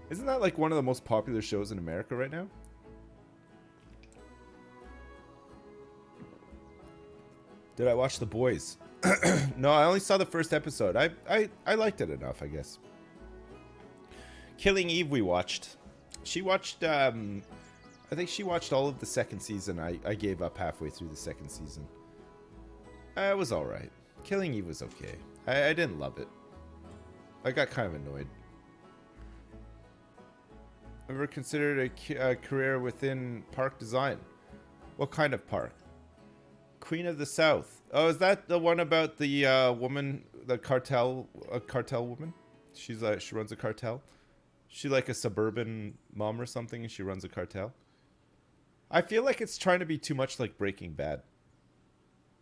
Isn't that like one of the most popular shows in America right now? Did I watch The Boys? No, I only saw the first episode. I liked it enough, I guess. Killing Eve we watched. She watched, I think she watched all of the second season. I gave up halfway through the second season. It was alright. Killing Eve was okay. I didn't love it. I got kind of annoyed. Ever considered a career within park design? What kind of park? Queen of the South. Oh, is that the one about the woman, the cartel woman? She runs a cartel. She like a suburban mom or something, and she runs a cartel. I feel like it's trying to be too much like Breaking Bad.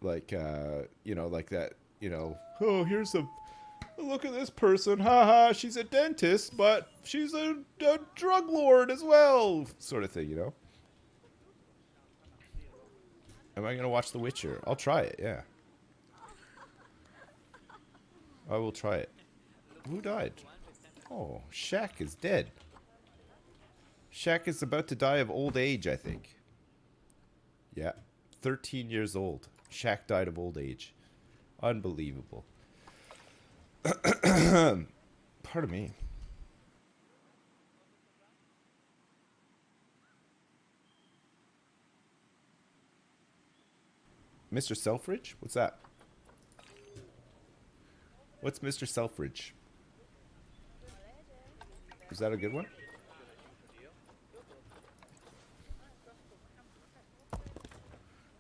Like you know, like that. You know, oh, here's a look at this person. Haha, she's a dentist, but she's a drug lord as well, sort of thing. You know. Am I gonna watch The Witcher? I'll try it, yeah. I will try it. Who died? Oh, Shaq is dead. Shaq is about to die of old age, I think. Yeah, 13 years old. Shaq died of old age. Unbelievable. Pardon me. Mr. Selfridge? What's that? What's Mr. Selfridge? Is that a good one?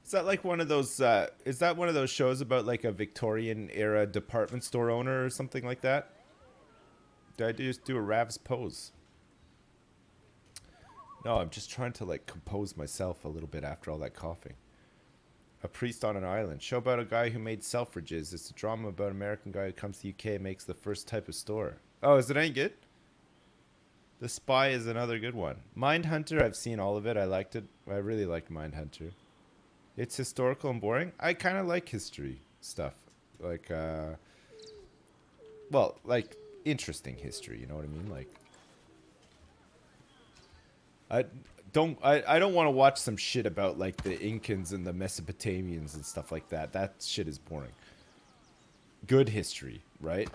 Is that like one of those, is that one of those shows about like a Victorian era department store owner or something like that? Did I just do a Rav's pose? No, I'm just trying to like compose myself a little bit after all that coughing. A Priest on an Island. Show about a guy who made Selfridges. It's a drama about an American guy who comes to the UK and makes the first type of store. Oh, is it any good? The Spy is another good one. Mindhunter, I've seen all of it. I liked it. I really liked Mindhunter. It's historical and boring. I kind of like history stuff. Like, well, like interesting history, you know what I mean? Like, I don't want to watch some shit about like the Incans and the Mesopotamians and stuff like that. That shit is boring. Good history, right?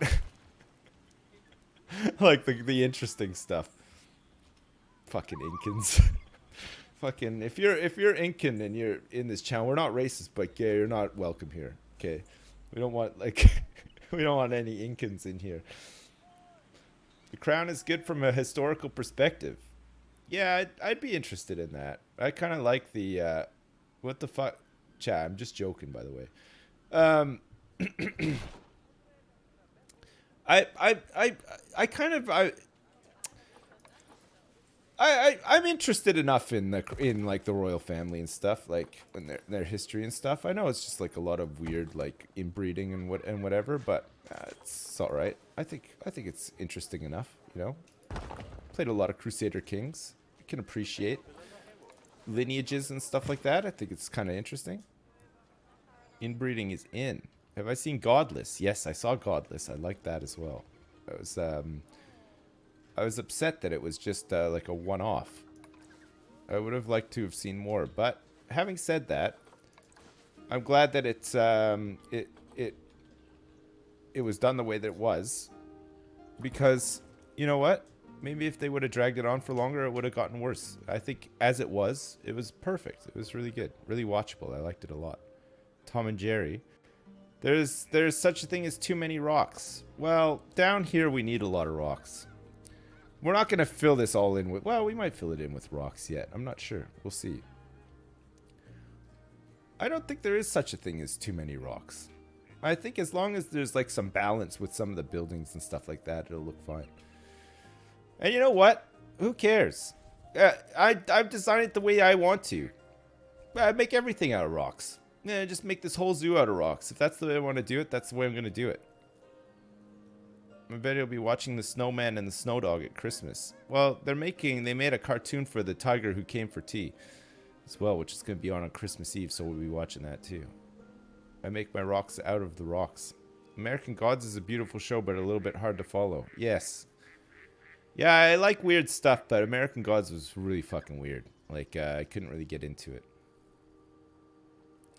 Like the interesting stuff. Fucking Incans. Fucking if you're Incan and you're in this channel, we're not racist, but gay, you're not welcome here. Okay, we don't want like we don't want any Incans in here. The Crown is good from a historical perspective. Yeah, I'd be interested in that. I kind of like the what the fuck, chat. I'm just joking, by the way. I'm interested enough in like the royal family and stuff, like in their history and stuff. I know it's just like a lot of weird like inbreeding and whatever, but it's all right. I think it's interesting enough, you know. Played a lot of Crusader Kings. I can appreciate lineages and stuff like that. I think it's kind of interesting. Inbreeding is in. Have I seen Godless? Yes, I saw Godless. I liked that as well. I was upset that it was just like a one-off. I would have liked to have seen more, but having said that, I'm glad that it's it was done the way that it was, because you know what? Maybe if they would have dragged it on for longer, it would have gotten worse. I think as it was perfect. It was really good, really watchable. I liked it a lot. Tom and Jerry. There's such a thing as too many rocks. Well, down here we need a lot of rocks. We're not going to fill this all in with... Well, we might fill it in with rocks yet. I'm not sure. We'll see. I don't think there is such a thing as too many rocks. I think as long as there's like some balance with some of the buildings and stuff like that, it'll look fine. And you know what? Who cares? I've designed it the way I want to. I make everything out of rocks. Yeah, just make this whole zoo out of rocks. If that's the way I want to do it, that's the way I'm going to do it. I bet you'll be watching the snowman and the snow dog at Christmas. Well, they made a cartoon for the tiger who came for tea as well, which is going to be on Christmas Eve, so we'll be watching that too. I make my rocks out of the rocks. American Gods is a beautiful show, but a little bit hard to follow. Yes. Yeah, I like weird stuff, but American Gods was really fucking weird. Like, I couldn't really get into it.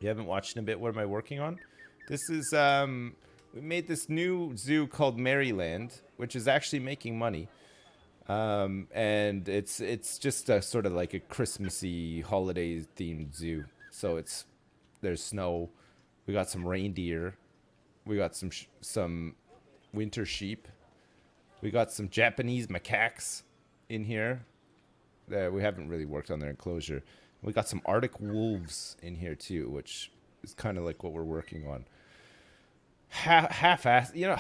You haven't watched in a bit? What am I working on? This is, we made this new zoo called Maryland, which is actually making money. And it's just a sort of like a Christmassy holiday themed zoo. So there's snow. We got some reindeer. We got some winter sheep. We got some Japanese macaques in here. We haven't really worked on their enclosure. We got some Arctic wolves in here too, which is kind of like what we're working on. Half-assed, you know.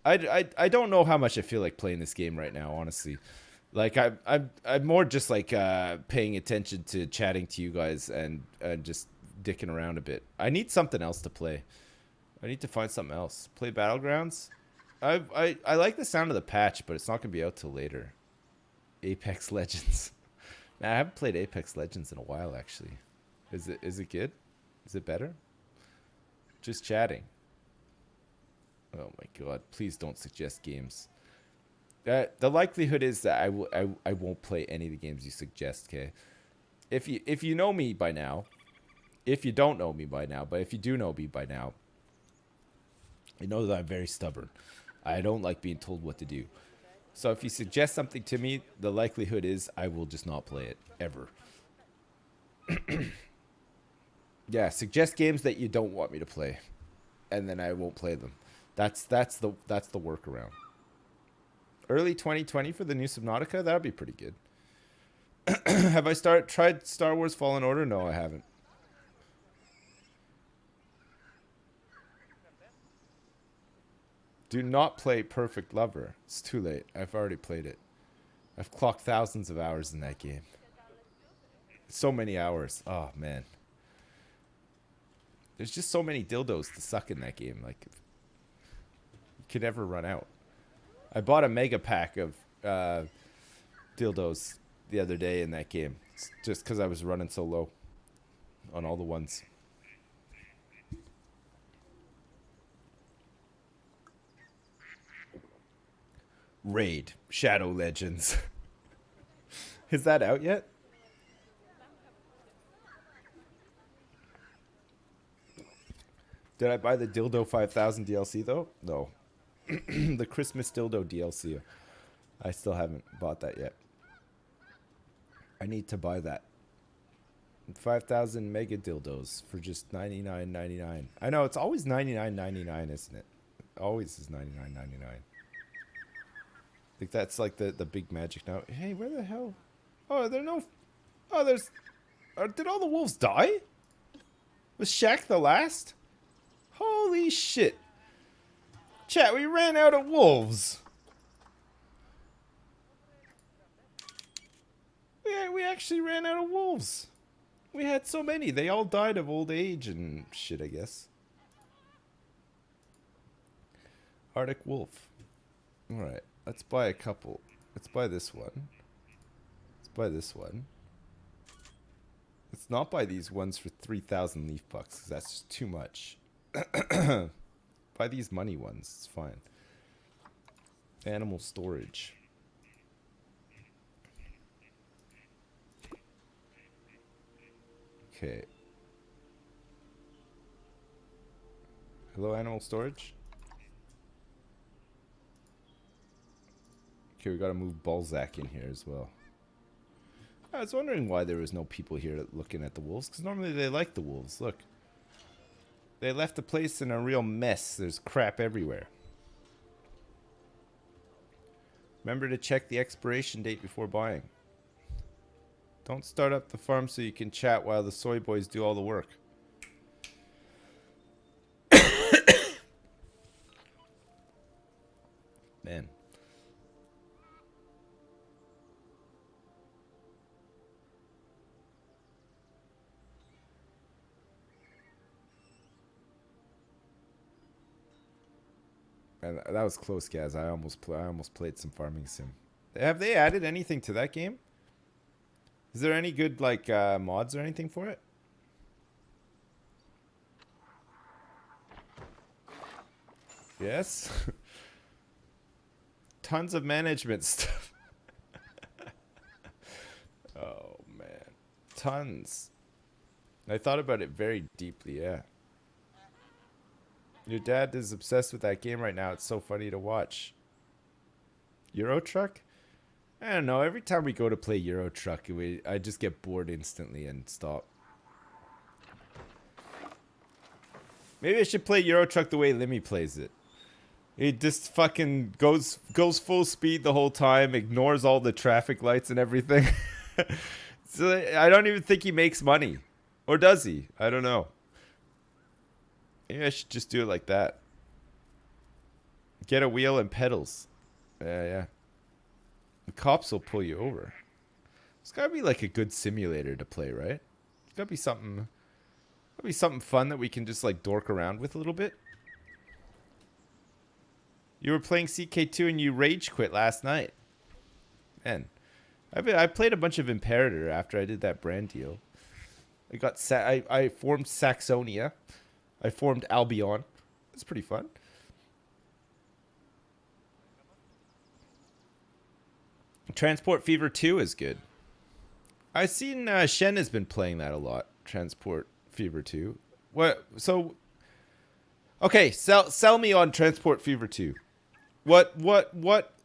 I don't know how much I feel like playing this game right now, honestly. Like I'm more just like paying attention to chatting to you guys and just dicking around a bit. I need something else to play. I need to find something else. Play Battlegrounds. I like the sound of the patch, but it's not gonna be out till later. Apex Legends. Man, I haven't played Apex Legends in a while, actually. Is it good? Is it better? Just chatting. Oh my god! Please don't suggest games. The likelihood is that I won't play any of the games you suggest. Okay, if you know me by now, if you don't know me by now, but if you do know me by now, you know that I'm very stubborn. I don't like being told what to do. So if you suggest something to me, the likelihood is I will just not play it ever. Yeah, suggest games that you don't want me to play, and then I won't play them. That's the workaround. Early 2020 for the new Subnautica, that'd be pretty good. Have I tried Star Wars Fallen Order? No, I haven't. Do not play Perfect Lover. It's too late. I've already played it. I've clocked thousands of hours in that game. So many hours. Oh, man. There's just so many dildos to suck in that game. Like, you could never run out. I bought a mega pack of dildos the other day in that game. Just because I was running so low on all the ones. Raid Shadow Legends. Is that out yet? Did I buy the Dildo 5000 DLC though? No. The Christmas Dildo DLC. I still haven't bought that yet. I need to buy that. 5,000 mega dildos for just $99.99. I know, it's always $99.99, isn't it? It always is $99.99. Like that's like the big magic now. Hey, where the hell? Oh, there no. Oh, there's. Did all the wolves die? Was Shaq the last? Holy shit! Chat, we ran out of wolves. We actually ran out of wolves. We had so many. They all died of old age and shit, I guess. Arctic wolf. All right. Let's buy a couple. Let's buy this one. Let's buy this one. Let's not buy these ones for 3,000 leaf bucks, because that's just too much. Buy these money ones. It's fine. Animal storage. Okay. Hello, animal storage? Okay, we gotta move Balzac in here as well. I was wondering why there was no people here looking at the wolves, because normally they like the wolves. Look. They left the place in a real mess. There's crap everywhere. Remember to check the expiration date before buying. Don't start up the farm so you can chat while the soy boys do all the work. And that was close, guys. I almost played some farming sim. Have they added anything to that game? Is there any good like mods or anything for it? Yes. Tons of management stuff. Oh man, tons. I thought about it very deeply. Yeah. Your dad is obsessed with that game right now. It's so funny to watch. Euro Truck? I don't know. Every time we go to play Euro Truck, I just get bored instantly and stop. Maybe I should play Euro Truck the way Limmy plays it. It just fucking goes full speed the whole time, ignores all the traffic lights and everything. So I don't even think he makes money. Or does he? I don't know. Maybe I should just do it like that. Get a wheel and pedals. Yeah. The cops will pull you over. It's gotta be like a good simulator to play, right? It's gotta be something fun that we can just like dork around with a little bit. You were playing CK2 and you rage quit last night. Man, I played a bunch of Imperator after I did that brand deal. I formed Saxonia. I formed Albion. It's pretty fun. Transport Fever 2 is good. I've seen Shen has been playing that a lot. Transport Fever 2. What? So, okay, sell me on Transport Fever 2. What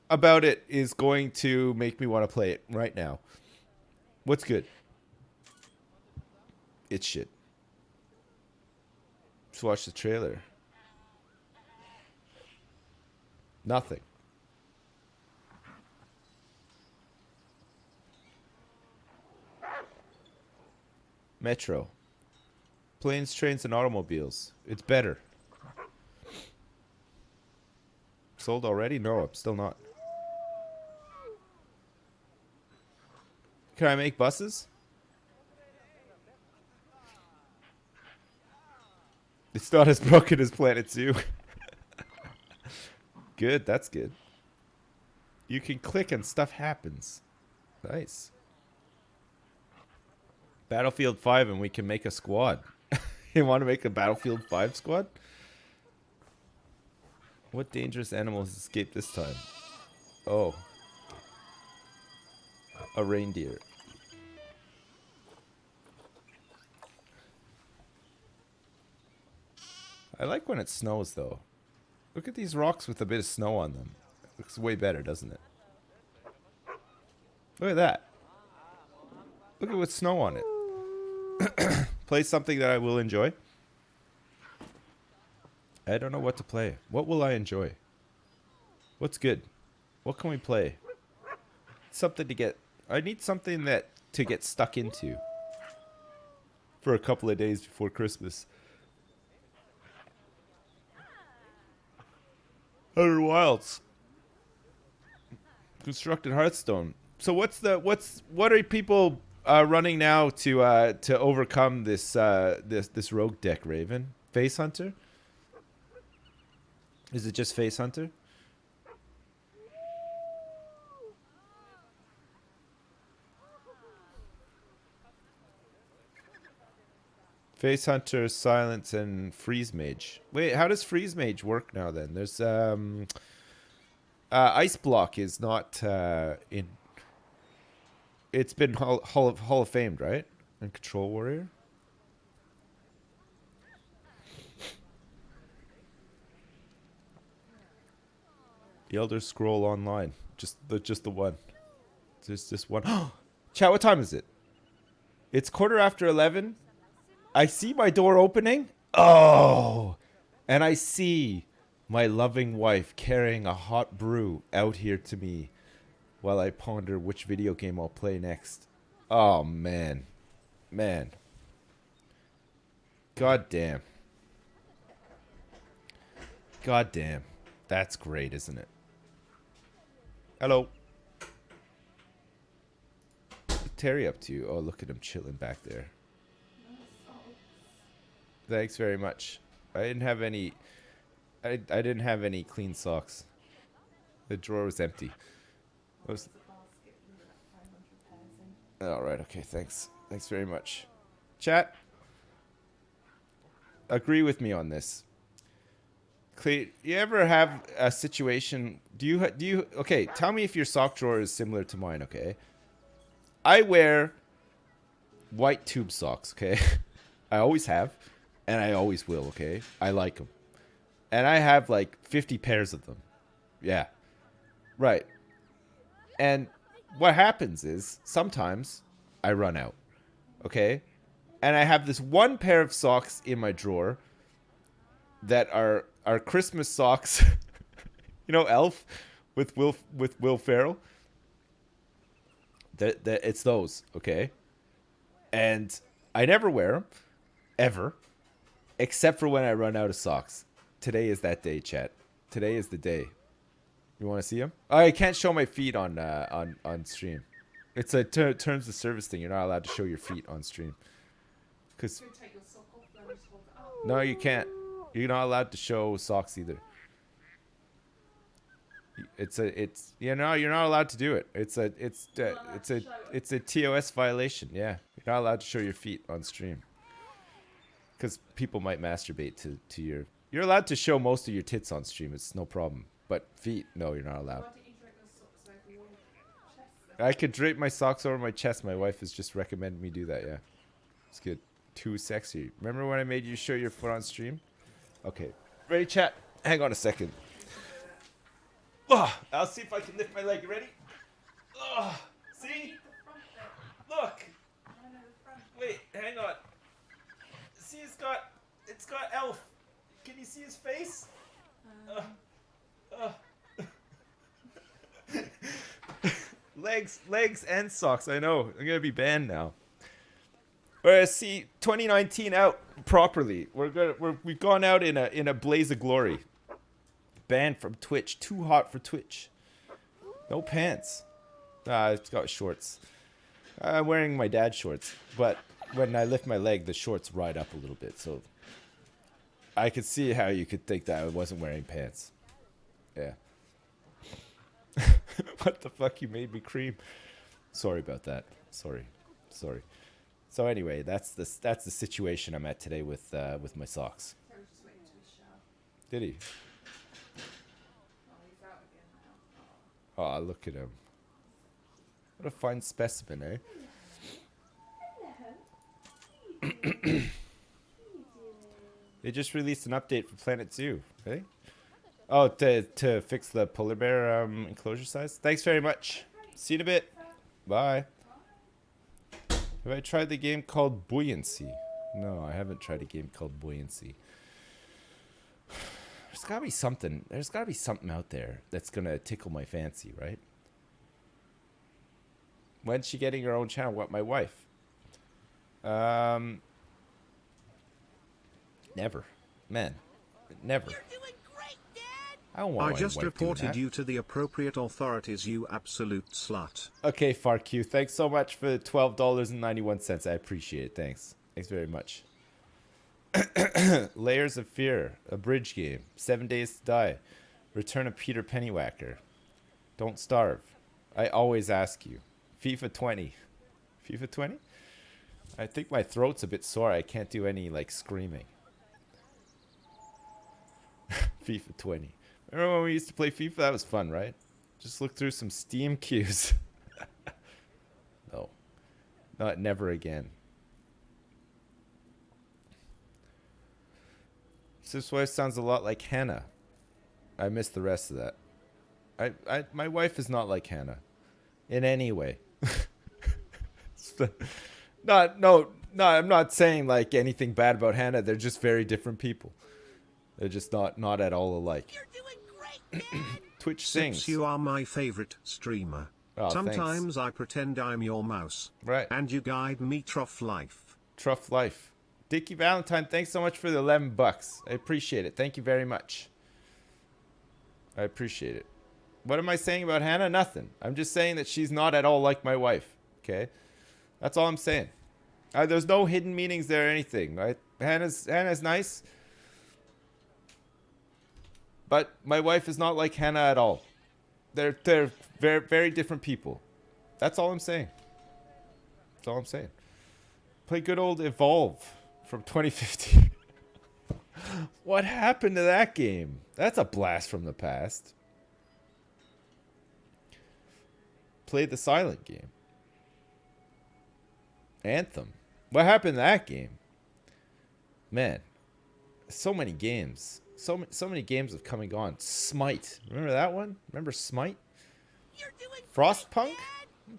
about it is going to make me want to play it right now? What's good? It's shit. Just watch the trailer. Nothing. Metro. Planes, trains, and automobiles. It's better. Sold already? No, I'm still not. Can I make buses? It's not as broken as Planet Zoo. Good, that's good. You can click and stuff happens. Nice. Battlefield 5 and we can make a squad. You want to make a Battlefield 5 squad? What dangerous animals escaped this time? Oh. A reindeer. I like when it snows though. Look at these rocks with a bit of snow on them. It looks way better, doesn't it? Look at that. Look at with snow on it. Play something that I will enjoy. I don't know what to play. What will I enjoy? What's good? What can we play? Something to get... I need something to get stuck into. For a couple of days before Christmas. Outer Wilds. Constructed Hearthstone. So what are people running now to overcome this this rogue deck, Raven? Face Hunter? Is it just Face Hunter? Face Hunter, Silence, and Freeze Mage. Wait, how does Freeze Mage work now then? There's Ice Block is not in. It's been Hall of Famed, right? And Control Warrior. The Elder Scroll Online, just the one. There's just one. Chat, what time is it? It's 11:15. I see my door opening. Oh, and I see my loving wife carrying a hot brew out here to me while I ponder which video game I'll play next. Oh, man. Man. God damn. God damn. That's great, isn't it? Hello. What's Terry up to? Oh, look at him chilling back there. Thanks very much. I didn't have any... I didn't have any clean socks. The drawer was empty. All right. Okay. Thanks. Thanks very much. Chat. Agree with me on this. Clay, you ever have a situation? Do you? Okay. Tell me if your sock drawer is similar to mine. Okay. I wear white tube socks. Okay. I always have, and I always will. Okay. I like them, and I have like 50 pairs of them. Yeah. Right. And what happens is sometimes I run out. Okay? And I have this one pair of socks in my drawer that are Christmas socks. You know Elf with Will Ferrell? It's those, okay? And I never wear them ever except for when I run out of socks. Today is that day, chat. Today is the day. You want to see them? Oh, I can't show my feet on stream. It's a terms of service thing. You're not allowed to show your feet on stream. Cause no, you can't. You're not allowed to show socks either. You're not allowed to do it. It's a TOS violation. Yeah, you're not allowed to show your feet on stream. Cause people might masturbate to your. You're allowed to show most of your tits on stream. It's no problem. But feet, no, you're not allowed. I could drape my socks over my chest. My wife has just recommended me do that, yeah. It's good. Too sexy. Remember when I made you show your foot on stream? Okay. Ready, chat? Hang on a second. Oh, I'll see if I can lift my leg. Ready? Oh, see? Look. Wait, hang on. See, it's got Elf. Can you see his face? Legs and socks. I know. I'm gonna be banned now. Whereas, see, 2019 out properly. We've gone out in a blaze of glory. Banned from Twitch. Too hot for Twitch. No pants. It's got shorts. I'm wearing my dad's shorts, but when I lift my leg, the shorts ride up a little bit. So I could see how you could think that I wasn't wearing pants. Yeah. What the fuck? You made me cream. Sorry about that. Sorry. So anyway, that's the situation I'm at today with my socks. Did he? Oh, look at him. What a fine specimen, eh? They just released an update for Planet Zoo, eh? Oh, to fix the polar bear enclosure size. Thanks very much. See you in a bit. Bye. Have I tried the game called Buoyancy? No, I haven't tried a game called Buoyancy. There's gotta be something. There's gotta be something out there that's gonna tickle my fancy, right? When's she getting her own channel? What, my wife? Never. Man. Never. I just reported you to the appropriate authorities, you absolute slut. Okay, FarQ, thanks so much for the $12.91. I appreciate it. Thanks. Thanks very much. Layers of Fear, a bridge game. 7 Days to Die. Return of Peter Pennywhacker. Don't Starve. I always ask you. FIFA 20. FIFA 20? I think my throat's a bit sore. I can't do any, like, screaming. FIFA 20. Remember when we used to play FIFA? That was fun, right? Just look through some Steam queues. No. Not never again. This wife sounds a lot like Hannah. I missed the rest of that. My wife is not like Hannah. In any way. I'm not saying like anything bad about Hannah. They're just very different people. They're just not at all alike. You're doing great, Twitch sings. Sips, you are my favorite streamer. Oh, sometimes thanks. I pretend I'm your mouse. Right. And you guide me trough life. Trough life. Dickie Valentine, thanks so much for the $11. I appreciate it. Thank you very much. I appreciate it. What am I saying about Hannah? Nothing. I'm just saying that she's not at all like my wife. Okay? That's all I'm saying. There's no hidden meanings there or anything, right? Hannah's nice. But my wife is not like Hannah at all. They're very, very different people. That's all I'm saying. That's all I'm saying. Play good old Evolve from 2015. What happened to that game? That's a blast from the past. Play the silent game. Anthem. What happened to that game? Man, so many games. So many games have come and gone. Smite. Remember that one? Remember Smite? Frostpunk?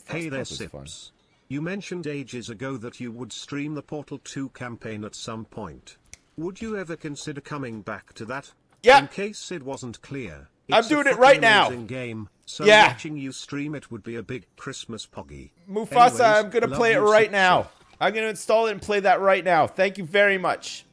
Hey there, Frostpunk was fun. Sips. You mentioned ages ago that you would stream the Portal 2 campaign at some point. Would you ever consider coming back to that? Yeah. In case it wasn't clear. I'm doing it right now. Game, so Yeah. watching you stream it would be a big Christmas poggy. Mufasa, Anyways, I'm going to love play it you, right Sip now. Sip. I'm going to install it and play that right now. Thank you very much.